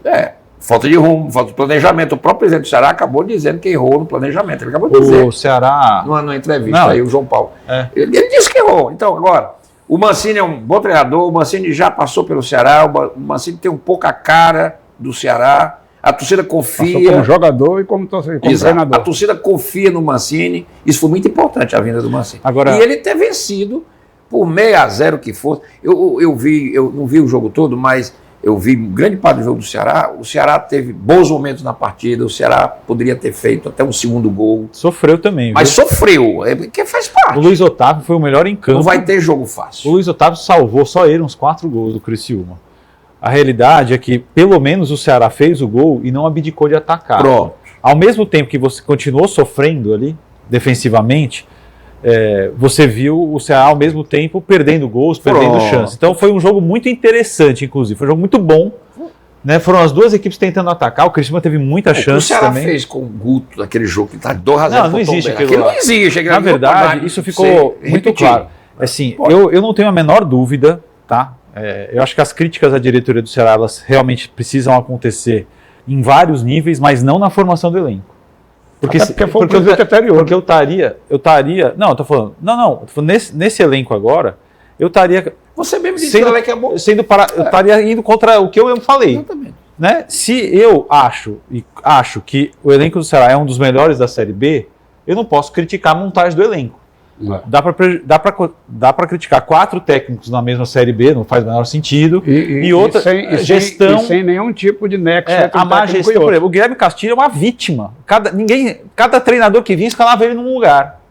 Falta de rumo, falta de planejamento. O próprio presidente do Ceará acabou dizendo que errou no planejamento. Ele acabou de dizer. O Ceará... Numa entrevista aí, o João Paulo. Ele disse que errou. Então, agora, o Mancini é um bom treinador, o Mancini já passou pelo Ceará, o Mancini tem um pouco a cara do Ceará. A torcida confia. Passou como jogador e como treinador. A torcida confia no Mancini. Isso foi muito importante, a vinda do Mancini. Agora, e ele ter vencido por 6-0 que fosse. Eu não vi o jogo todo, mas eu vi grande parte do jogo do Ceará. O Ceará teve bons momentos na partida. O Ceará poderia ter feito até um segundo gol. Sofreu também. Mas sofreu, porque faz parte. O Luiz Otávio foi o melhor em campo. Não vai ter jogo fácil. O Luiz Otávio salvou só ele uns 4 gols do Criciúma. A realidade é que, pelo menos, o Ceará fez o gol e não abdicou de atacar. Pronto. Ao mesmo tempo que você continuou sofrendo ali, defensivamente, você viu o Ceará, ao mesmo tempo, perdendo gols, perdendo chances. Então, foi um jogo muito interessante, inclusive. Foi um jogo muito bom. Né? Foram as duas equipes tentando atacar. O Criciúma teve muita chance também. O Ceará fez com o Guto, aquele jogo que está 2-0. Não existe aquilo. Não existe. Na verdade, isso ficou muito claro. Assim, eu não tenho a menor dúvida, tá? Eu acho que as críticas à diretoria do Ceará, elas realmente precisam acontecer em vários níveis, mas não na formação do elenco. Porque eu estaria... Não, eu tô falando... Não, nesse elenco agora, eu estaria... Você mesmo disse que o elenco é bom. Eu estaria indo contra o que eu falei. Exatamente. Né? Se eu acho que o elenco do Ceará é um dos melhores da Série B, eu não posso criticar a montagem do elenco. Dá para criticar 4 técnicos na mesma Série B, não faz o menor sentido. E outra gestão. Sem nenhum tipo de nexo. A má gestão, por exemplo, o Guilherme Castilho é uma vítima. Cada treinador que vinha escalava ele num lugar.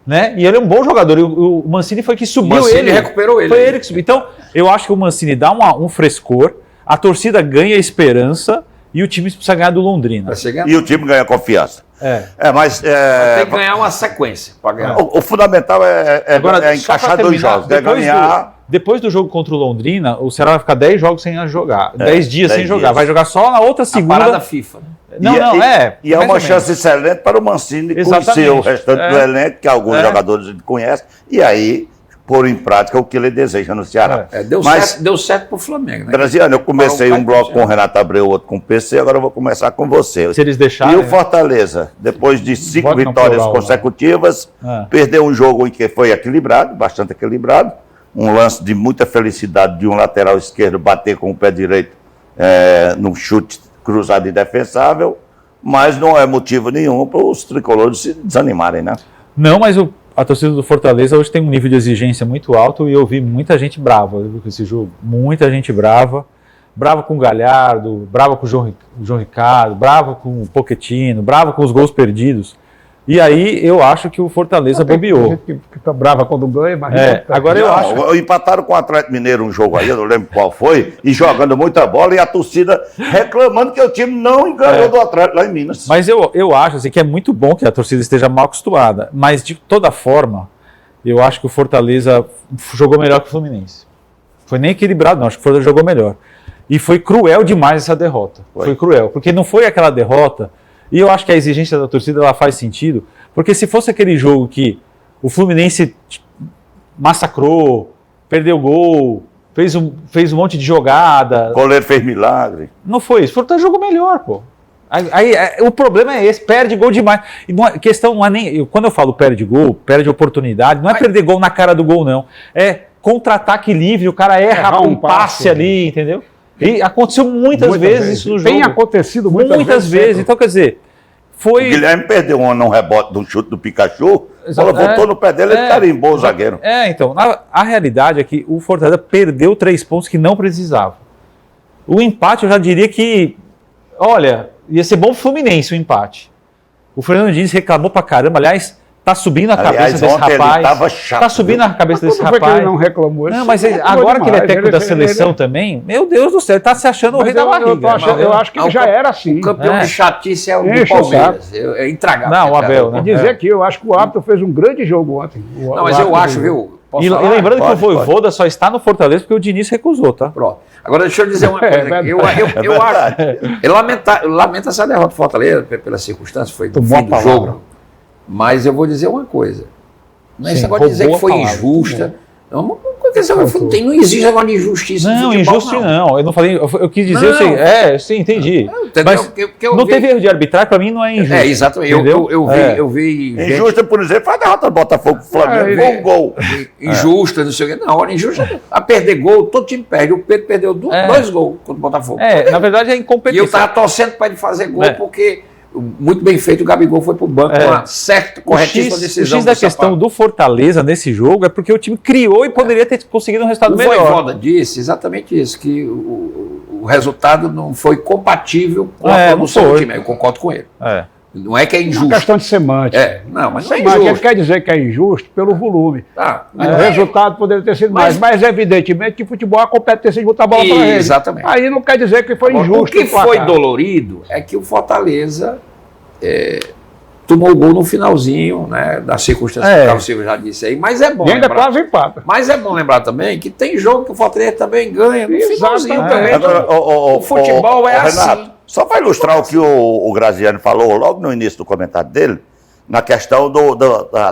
Né? E ele é um bom jogador. E o Mancini foi que subiu ele. Recuperou ele. Foi ele que subiu. Então, eu acho que o Mancini dá um frescor, a torcida ganha esperança e o time precisa ganhar do Londrina. E o time ganha confiança. Mas tem que ganhar uma sequência para ganhar. O fundamental é encaixar 2 jogos. Depois do jogo contra o Londrina, o Ceará vai ficar 10 jogos sem jogar. 10 dias sem jogar. Vai jogar só na outra segunda. A parada FIFA. E é uma chance excelente para o Mancini conhecer o restante do elenco, que alguns jogadores ele conhece, e aí pôr em prática o que ele deseja no Ceará. Deu certo para o Flamengo. Né? Graziano, eu comecei um bloco com o Renato Abreu, outro com o PC, agora eu vou começar com você. Se eles deixarem... E o Fortaleza, depois de 5 vitórias consecutivas, perdeu um jogo em que foi equilibrado, bastante equilibrado, um lance de muita felicidade de um lateral esquerdo bater com o pé direito num chute cruzado e defensável, mas não é motivo nenhum para os tricolores se desanimarem, né? Não, mas a torcida do Fortaleza hoje tem um nível de exigência muito alto e eu vi muita gente brava com esse jogo. Muita gente brava com o Galhardo, brava com o João Ricardo, brava com o Pochettino, brava com os gols perdidos. E aí eu acho que o Fortaleza bobeou. Tem gente que fica brava quando ganha, mas... Agora eu acho... Empataram com o Atlético Mineiro um jogo aí, eu não lembro qual foi, e jogando muita bola, e a torcida reclamando que o time não ganhou do Atlético lá em Minas. Mas eu acho assim, que é muito bom que a torcida esteja mal acostumada, mas de toda forma, eu acho que o Fortaleza jogou melhor que o Fluminense. Foi nem equilibrado, não, acho que o Fortaleza jogou melhor. E foi cruel demais essa derrota. Foi cruel, porque não foi aquela derrota. E eu acho que a exigência da torcida ela faz sentido, porque se fosse aquele jogo que o Fluminense massacrou, perdeu gol, fez um monte de jogada... O goleiro fez milagre. Não foi isso, o Fortaleza jogou melhor, pô. Aí, o problema é esse, perde gol demais. E a questão não é nem... Quando eu falo perde gol, perde oportunidade, não é perder gol na cara do gol, não. É contra-ataque livre, o cara erra um passe ali, entendeu? E aconteceu muitas vezes isso no jogo. Tem acontecido muitas vezes. Então, quer dizer, foi... O Guilherme perdeu um rebote de um chute do Pikachu, a bola voltou no pé dele e carimbou o zagueiro. Então, a realidade é que o Fortaleza perdeu 3 pontos que não precisava. O empate, eu já diria que, olha, ia ser bom pro Fluminense o empate. O Fernando Diniz reclamou pra caramba, aliás... Tá subindo a cabeça desse rapaz. Chato, tá subindo a cabeça desse rapaz. Que ele não reclamou? Não, mas agora que ele é técnico da seleção também, meu Deus do céu, ele tá se achando o rei da barriga. Eu acho que ele já era assim. O campeão de chatice é o do Palmeiras. É intragável. Não, o Abel, né? Dizer que eu acho que o árbitro fez um grande jogo ontem. Não, mas eu acho, viu? E lembrando que o Vojvoda só está no Fortaleza porque o Diniz recusou, tá? Pronto. Agora deixa eu dizer uma coisa. Eu acho. Eu lamento essa derrota do Fortaleza pela circunstância, foi do fim do jogo. Mas eu vou dizer uma coisa. Não é esse negócio de dizer que foi injusta. Não existe negócio de injustiça. Não, injusto não. Eu não falei. Eu quis dizer. Sim, entendi. Mas não teve erro de arbitragem, para mim não é injusto. Exatamente. Eu vi. Injusta, por exemplo, foi a derrota do Botafogo pro Flamengo. Um gol. Injusta, não sei o quê. Não, hora injusta. A perder gol, todo time perde. O Pedro perdeu 2 gols contra o Botafogo. Na verdade é incompetência. E eu estava torcendo para ele fazer gol, porque. Muito bem feito, o Gabigol foi para o banco com uma certa, corretíssima decisão. O X da questão do Fortaleza nesse jogo é porque o time criou e poderia ter conseguido um resultado melhor. O Vojvoda disse exatamente isso, que o resultado não foi compatível com a produção do time. Eu concordo com ele. Não é que é injusto. É uma questão de semântica. Não, mas não é injusto. Ele quer dizer que é injusto pelo volume. O resultado poderia ter sido mais. Mas evidentemente que futebol é a competência de botar a bola para ele. Exatamente. Aí não quer dizer que foi injusto. O que foi dolorido é que o Fortaleza tomou o gol no finalzinho, né, da circunstância que o Carlos Silva já disse aí. Mas é bom e ainda quase empata. Mas é bom lembrar também que tem jogo que o Fortaleza também ganha no finalzinho também. O futebol é assim. Renato, só para ilustrar o que o Graziano falou logo no início do comentário dele, na questão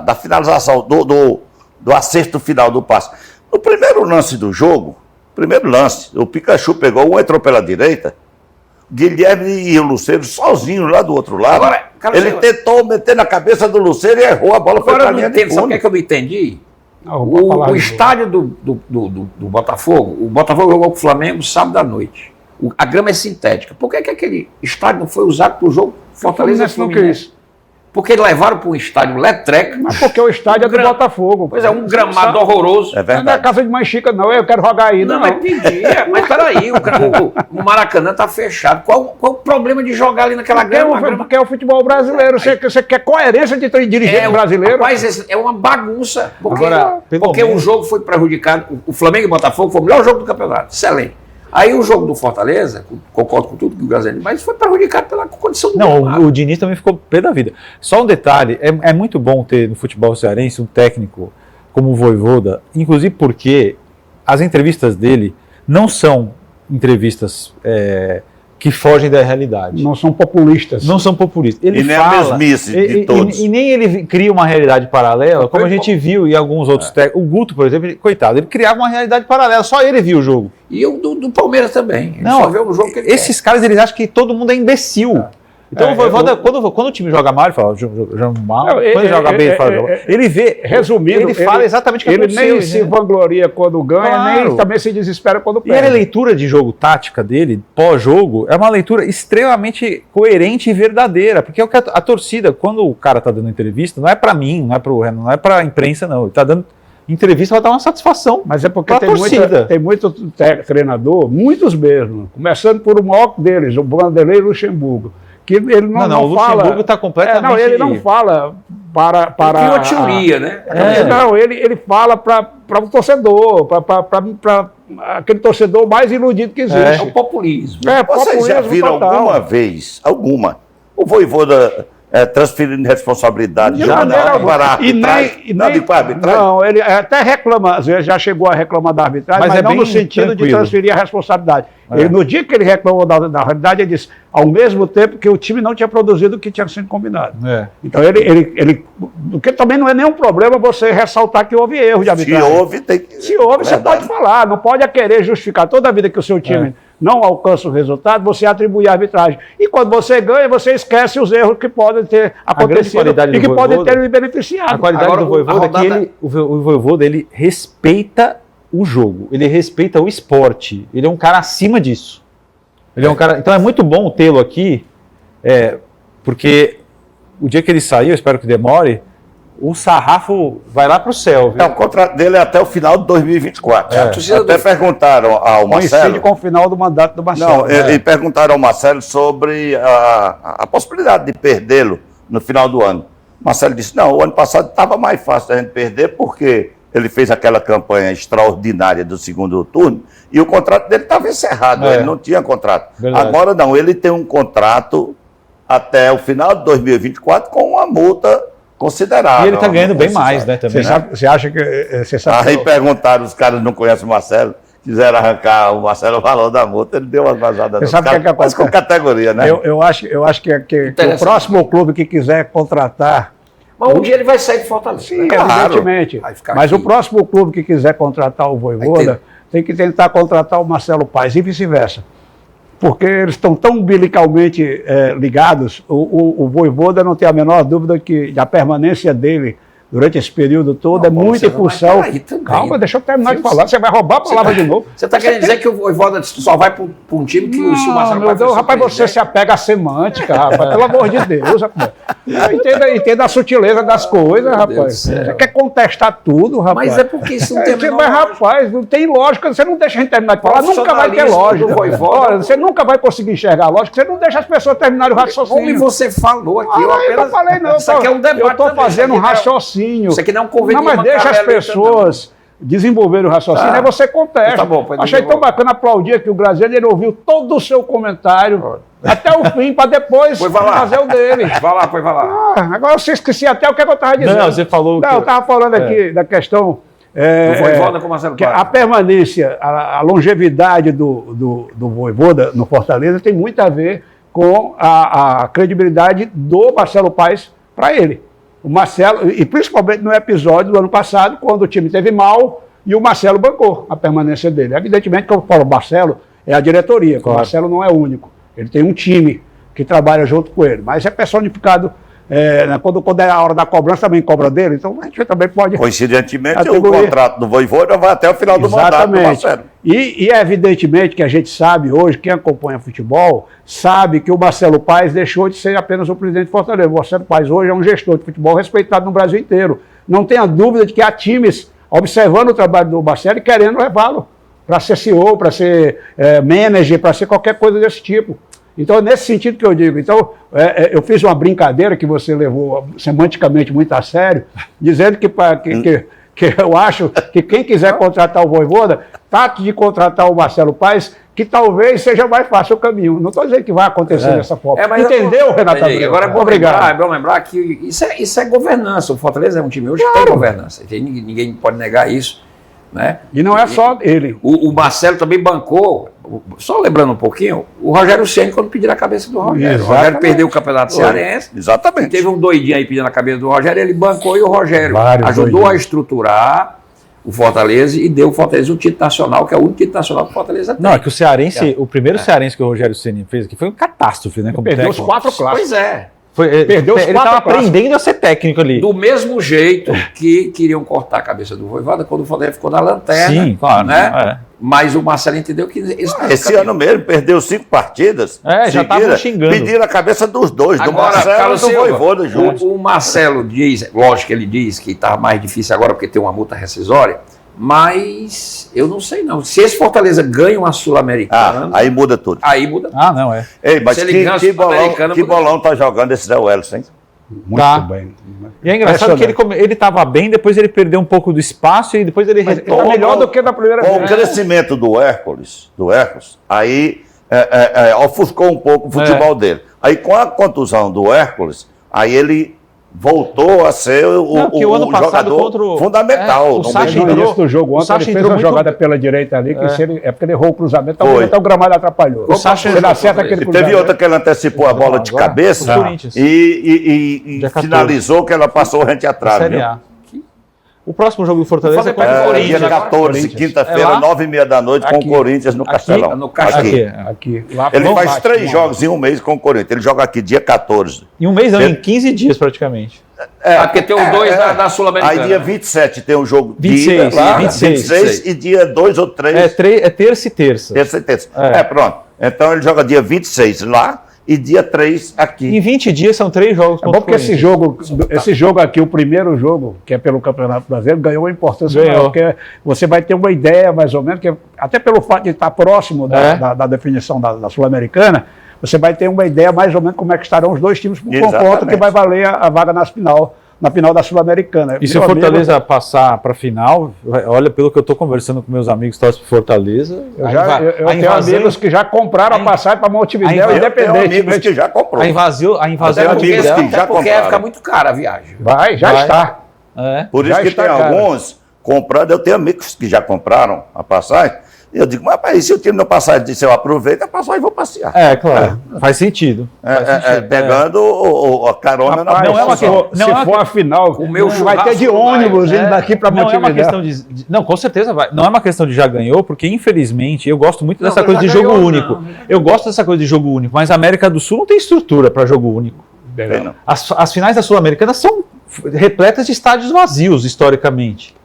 da finalização, do acerto final do passe. No primeiro lance do jogo, o Pikachu pegou, um entrou pela direita, Guilherme e o Lucero sozinhos lá do outro lado. Agora, ele tentou meter na cabeça do Lucero e errou, a bola foi para a linha de fundo. Sabe o que é que eu não entendi? O estádio do Botafogo, o Botafogo jogou com o Flamengo sábado à noite. A grama é sintética. Por que aquele estádio não foi usado para o jogo Fortaleza Fluminense? Porque levaram para um estádio Letreca. Mas porque o estádio é do Botafogo. Pois é, um gramado horroroso. É verdade. Não é casa de mãe Chica, não. Eu quero jogar aí. Não, mas entendi. Mas peraí, o Maracanã está fechado. Qual o problema de jogar ali naquela grama? Porque é o futebol brasileiro. Você quer coerência de dirigente brasileiro? Mas é uma bagunça. Porque o jogo foi prejudicado. O Flamengo e o Botafogo foi o melhor jogo do campeonato. Excelente. Aí o jogo do Fortaleza, concordo com tudo que o Graziano, mas foi prejudicado pela condição do Não, o Diniz também ficou pé da vida. Só um detalhe, é muito bom ter no futebol cearense um técnico como o Vojvoda, inclusive porque as entrevistas dele não são entrevistas que fogem da realidade. Não são populistas. Não são populistas. Ele nem fala, a mesmice de todos. E nem ele cria uma realidade paralela, como a gente viu em alguns outros técnicos. O Guto, por exemplo, coitado, ele criava uma realidade paralela, só ele viu o jogo. E o do Palmeiras também. Ele não, só vê o jogo que ele esses caras, eles acham que todo mundo é imbecil. Então o Vojvoda, quando o time joga mal, ele fala, joga mal. Quando ele joga bem, ele fala, ele vê. Resumindo, ele fala exatamente o que aconteceu. Ele nem se vangloria quando ganha, nem também se desespera quando perde. E a leitura de jogo tática dele, pós-jogo, é uma leitura extremamente coerente e verdadeira. Porque é o que a torcida, quando o cara tá dando entrevista, não é para mim, não é para a imprensa, não. Ele tá dando entrevista, vai dar uma satisfação. Mas é porque tem muito treinador, muitos mesmo, começando por o maior deles, o Vanderlei Luxemburgo, que ele não o fala... Luxemburgo está completamente... não, ele não fala para... Tem uma teoria, né? Não, ele fala para o torcedor, para aquele torcedor mais iludido que existe. É o populismo. Vocês já populismo viram total. alguma vez, o Vojvoda transferindo responsabilidade De já maneira alguma. para a arbitragem? Não, ele até reclama, às vezes já chegou a reclamar da arbitragem, mas não bem no sentido de tranquilo. transferir a responsabilidade. No dia que ele reclamou da realidade, ele disse, ao mesmo tempo que o time não tinha produzido o que tinha sido combinado. Então porque também não é nenhum problema você ressaltar que houve erro de arbitragem. Se houve, você pode falar, não pode querer justificar toda a vida que o seu time não alcança o resultado, você atribui a arbitragem. E quando você ganha, você esquece os erros que podem ter acontecido e que podem ter lhe beneficiado. A qualidade do Vojvoda é que o Vojvoda, ele respeita o jogo, ele respeita o esporte, ele é um cara acima disso. Ele é um cara, então é muito bom tê-lo aqui, porque o dia que ele sair, eu espero que demore, o sarrafo vai lá para o céu. Viu? O contrato dele é até o final de 2024. Até perguntaram ao Marcelo... Coincide com o final do mandato do Marcelo. Não, e perguntaram ao Marcelo sobre a possibilidade de perdê-lo no final do ano. Marcelo disse, não, o ano passado estava mais fácil a gente perder porque ele fez aquela campanha extraordinária do segundo turno e o contrato dele estava encerrado, ele não tinha contrato. Verdade. Agora não, ele tem um contrato até o final de 2024 com uma multa considerável. E ele está ganhando bem mais, né, também. Você acha que... Aí perguntaram, os caras não conhecem o Marcelo, quiseram arrancar o Marcelo, o valor da multa, ele deu umas vazadas. Você sabe o que mas com categoria, né? Eu acho que o próximo clube que quiser contratar... Mas um dia ele vai sair de Fortaleza. Sim, evidentemente. Mas o próximo clube que quiser contratar o Vojvoda tem que tentar contratar o Marcelo Paes e vice-versa. Porque eles estão tão umbilicalmente ligados, o Vojvoda não tem a menor dúvida que a permanência dele durante esse período todo é muito em função... Calma, deixa eu terminar de falar, você vai roubar a palavra de novo. Você está querendo dizer que o Vojvoda só vai para um time que o Marcelo Paes... Rapaz, você se apega à semântica, rapaz, pelo amor de Deus, rapaz. Entenda a sutileza das coisas, rapaz. Você quer contestar tudo, rapaz. Mas é porque isso não tem menor... Mas, rapaz, não tem lógica, você não deixa a gente terminar de falar, nunca vai ter lógica. Olha, você nunca vai conseguir enxergar a lógica, você não deixa as pessoas terminarem o raciocínio. Como você falou aqui, eu apenas... não falei não, isso aqui é um debate. Eu estou fazendo um raciocínio. Isso aqui não é um convite. Não, mas deixa as pessoas desenvolverem o raciocínio, aí você contesta. Tá bom, achei tão bacana aplaudir que o Graziano, ele ouviu todo o seu comentário até o fim, para depois fazer o dele. Vai lá. Agora você esqueci até o que eu estava dizendo. Não, você falou... Não, eu estava falando aqui da questão... do Vojvoda com o Marcelo Paes. A permanência, a longevidade do Vojvoda no Fortaleza tem muito a ver com a credibilidade do Marcelo Paes para ele. O Marcelo, e principalmente no episódio do ano passado, quando o time teve mal e o Marcelo bancou a permanência dele. Evidentemente, quando eu falo Marcelo, é a diretoria, porque o Marcelo não é único. Ele tem um time que trabalha junto com ele, mas é personificado, quando é a hora da cobrança, também cobra dele, então a gente também pode... Coincidentemente, atribuir... o contrato do Vojvoda vai até o final do mandato do Marcelo. E é evidentemente que a gente sabe hoje, quem acompanha futebol, sabe que o Marcelo Paes deixou de ser apenas o presidente de Fortaleza. O Marcelo Paes hoje é um gestor de futebol respeitado no Brasil inteiro. Não tenha dúvida de que há times observando o trabalho do Marcelo e querendo levá-lo para ser CEO, para ser manager, para ser qualquer coisa desse tipo. Então, é nesse sentido que eu digo. Então, eu fiz uma brincadeira que você levou semanticamente muito a sério, dizendo que eu acho que quem quiser contratar o Vojvoda, trate de contratar o Marcelo Paes, que talvez seja mais fácil o caminho. Não estou dizendo que vai acontecer dessa forma. Entendeu, Renato? Agora é bom lembrar que isso é governança. O Fortaleza é um time hoje que tem governança. Ninguém pode negar isso. Né? E não é só ele. O Marcelo também bancou, só lembrando um pouquinho, o Rogério Ceni quando pediu a cabeça do Rogério. Exatamente. O Rogério perdeu o Campeonato Cearense. Exatamente. Teve um doidinho aí pedindo a cabeça do Rogério, ele bancou e o Rogério ajudou a estruturar o Fortaleza e deu o Fortaleza um título nacional, que é o único título nacional que o Fortaleza tem. Não, é que o cearense, o primeiro cearense que o Rogério Ceni fez aqui foi uma catástrofe, né? Perdeu os 4 clássicos. Pois é. Ele estava aprendendo a ser técnico ali. Do mesmo jeito que queriam cortar a cabeça do Vojvoda quando o Fortaleza ficou na lanterna. Sim, claro. Né? Mas o Marcelo entendeu que... Esse ano mesmo, perdeu 5 partidas. Já estavam xingando. Pediram a cabeça dos dois, agora, do Marcelo e do Vojvoda juntos. O Marcelo diz, lógico que ele diz que está mais difícil agora porque tem uma multa rescisória, Mas eu não sei não. Se esse Fortaleza ganha uma Sul-Americana... aí muda tudo. Aí muda tudo. Ah, não, é. Ei, mas Se ele ganha a Sul-Americana, que bolão tá jogando esse Zé Wellison, hein? Muito Tá. bem. E é engraçado que ele estava bem, depois ele perdeu um pouco do espaço e depois ele Mas retorna. tá melhor do que na primeira Com o vez. crescimento do Hércules, aí ofuscou um pouco o futebol dele. Aí com a contusão do Hércules, aí ele voltou a ser o ano passado jogador contra fundamental. o Sacha No início do jogo o ontem, Sacha ele fez entrou uma muito- jogada pela direita ali, que é porque ele errou o cruzamento, Foi. até o gramado atrapalhou. O Sacha ele entrou acerta contra aquele E cruzamento. teve outra que ele antecipou a bola de Agora, cabeça o Corinthians. e Dia 14. finalizou que ela passou rente atrás. Série Viu? A. O próximo jogo do Fortaleza é Fala contra o pra Corinthians. Dia agora, 14, Corinthians. quinta-feira, É lá? 9h30 da noite, com Aqui. o Corinthians no Aqui? Castelão. No Castelão. Aqui. Lá Ele foi um faz empate, 3 um jogos em um mês com o Corinthians. Ele joga aqui dia 14. Em um mês, não, Ele- em 15 dias praticamente. Porque tem os dois da Sul-Americana. Aí dia 27 tem um jogo 26, de ida lá, 26. e dia 2 ou 3, É terça e terça. terça e terça. É. Pronto. Então ele joga dia 26 lá e dia 3 aqui. Em 20 dias são 3 jogos É contra bom porque o Corinthians. esse jogo aqui, o primeiro jogo, que é pelo Campeonato Brasileiro, ganhou uma importância Ganhou. maior, porque você vai ter uma ideia, mais ou menos, que até pelo fato de estar próximo da definição da Sul-Americana, você vai ter uma ideia mais ou menos como é que estarão os dois times por confronto, Exatamente. que vai valer a vaga na final da Sul-Americana. E se o Meu Fortaleza passar para a final, olha, pelo que eu estou conversando com meus amigos que torcem para Fortaleza, eu tenho amigos que já compraram a passagem para Montevidéu, Eu tenho independente. amigos que já comprou. a invasão Até é amigos dela. que Até já porque compraram. fica muito cara a viagem. Já Vai. está. É. Por isso Já que está tem caro. alguns comprando. Eu tenho amigos que já compraram a passagem. E eu digo, mas e se o time não passar, disse, eu aproveito a passagem e vou passear. Claro, faz sentido. Faz sentido, Pegando a carona na Rapaz, não é uma se questão- for, não se é uma for a final, O meu vai ter de churrasco ônibus vai, indo daqui para Não é uma Montevidéu. questão de. Não, com certeza vai. Não é uma questão de já ganhou, porque infelizmente eu gosto muito dessa Não, coisa de já jogo ganhou, único. não. Eu gosto dessa coisa de jogo único, mas a América do Sul não tem estrutura para jogo único. Tem, não. As finais da Sul-Americana são repletas de estádios vazios, historicamente.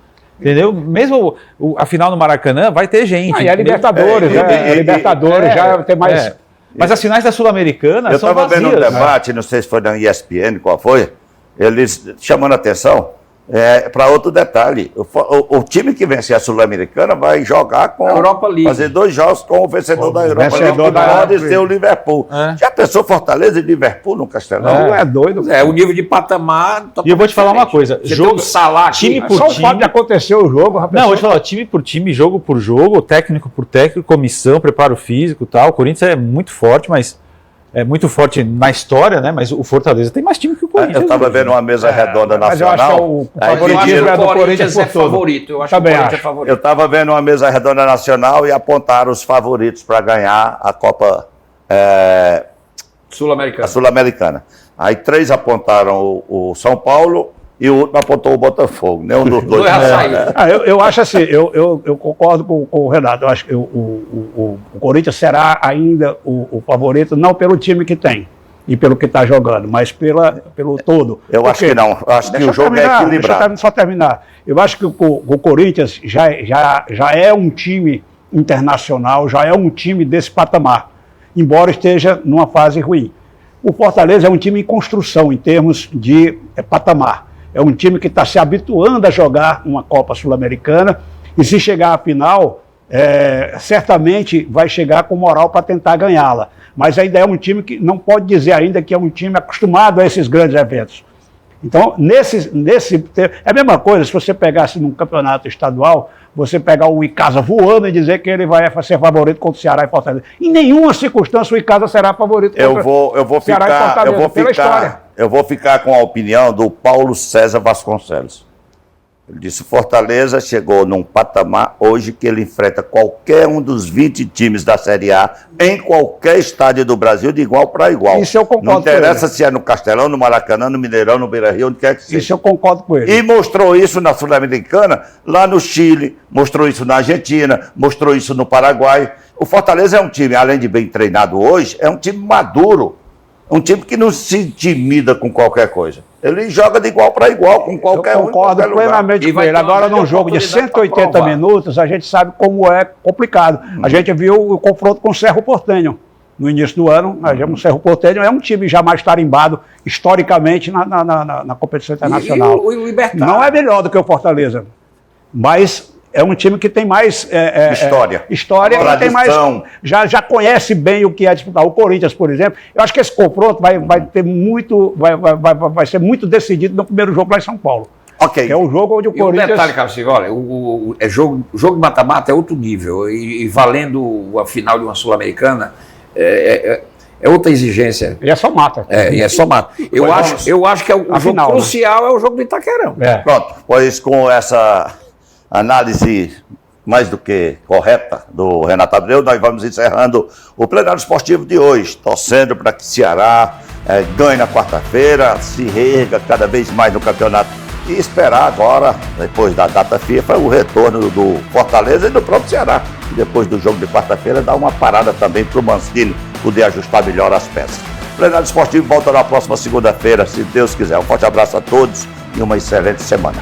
Entendeu? Mesmo a final no Maracanã vai ter gente. E a entendeu? Libertadores, a Libertadores já tem mais. É. Mas as finais da Sul-Americana Eu são estava vazias. vendo um debate, não sei se foi na ESPN, qual foi, eles chamando a atenção para outro detalhe. O time que vencer a Sul-Americana vai jogar com A Europa League. fazer 2 jogos com o vencedor da Europa vencedor League, que da pode Europa ser o Liverpool. É. Já pensou Fortaleza e Liverpool no Castelão? Não é doido. O nível de patamar. E eu vou te falar uma coisa, Você jogo- tem um Salah aqui, time por Só o time- fato de acontecer o jogo, rapaz. Não, eu vou te falar, time por time, jogo por jogo, técnico por técnico, comissão, preparo físico e tal. O Corinthians é muito forte, mas é muito forte na história, né? Mas o Fortaleza tem mais time que o Corinthians. Eu estava hoje. vendo uma mesa redonda mas eu acho que nacional. o aí favoritismo pediram- é do o Corinthians Corinthians por é tudo. favorito. Eu acho Também que o Corinthians acho. é favorito. Eu estava vendo uma mesa redonda nacional e apontaram os favoritos para ganhar a Copa Sul-Americano. Sul-Americana. Aí 3 apontaram o São Paulo e o último apontou o Botafogo. Nenhum dos dois. Dois açaí. Eu acho assim, eu concordo com o Renato. Eu acho que o Corinthians será ainda o favorito, não pelo time que tem e pelo que está jogando, mas pelo todo. Eu acho que não. Eu acho que o jogo é equilibrado. Deixa eu só terminar. Eu acho que o Corinthians já é um time internacional, já é um time desse patamar, embora esteja numa fase ruim. O Fortaleza é um time em construção em termos de patamar. É um time que está se habituando a jogar uma Copa Sul-Americana e se chegar à final, certamente vai chegar com moral para tentar ganhá-la. Mas ainda é um time que não pode dizer ainda que é um time acostumado a esses grandes eventos. Então, é a mesma coisa se você pegasse num campeonato estadual, você pegar o Icasa voando e dizer que ele vai ser favorito contra o Ceará e Fortaleza. Em nenhuma circunstância o Icasa será favorito contra Eu Ceará e Fortaleza, pela história. Eu vou ficar com a opinião do Paulo César Vasconcelos. Ele disse: Fortaleza chegou num patamar hoje que ele enfrenta qualquer um dos 20 times da Série A em qualquer estádio do Brasil de igual para igual. Isso eu concordo Não interessa com ele. se é no Castelão, no Maracanã, no Mineirão, no Beira-Rio, onde quer que seja. Isso eu concordo com ele. E mostrou isso na Sul-Americana, lá no Chile, mostrou isso na Argentina, mostrou isso no Paraguai. O Fortaleza é um time, além de bem treinado hoje, é um time maduro. Um time que não se intimida com qualquer coisa. Ele joga de igual para igual, com qualquer um. Eu concordo plenamente E com vai ele. ter uma Agora, grande num jogo de oportunidade pra 180 provar. minutos, a gente sabe como é complicado. A gente viu o confronto com o Cerro Porteño no início do ano. O Cerro Porteño é um time já mais tarimbado historicamente na competição internacional. E o Libertad. Não é melhor do que o Fortaleza, mas é um time que tem mais história e tem mais, já conhece bem o que é disputar. O Corinthians, por exemplo, eu acho que esse confronto vai ser muito decidido no primeiro jogo lá em São Paulo. Ok. Que é o jogo onde o Corinthians... E um detalhe, Carlos, olha, jogo de mata-mata é outro nível, e valendo a final de uma Sul-Americana, é outra exigência. E é só mata. E é só mata. Eu acho que o jogo final, crucial é o jogo do Itaquerão. Pronto, pois com essa análise mais do que correta do Renato Abreu, nós vamos encerrando o plenário esportivo de hoje, torcendo para que Ceará ganhe na quarta-feira, se reerga cada vez mais no campeonato e esperar agora, depois da data FIFA, o retorno do Fortaleza e do próprio Ceará. E depois do jogo de quarta-feira, dar uma parada também para o Mancini poder ajustar melhor as peças. O plenário esportivo volta na próxima segunda-feira, se Deus quiser. Um forte abraço a todos e uma excelente semana.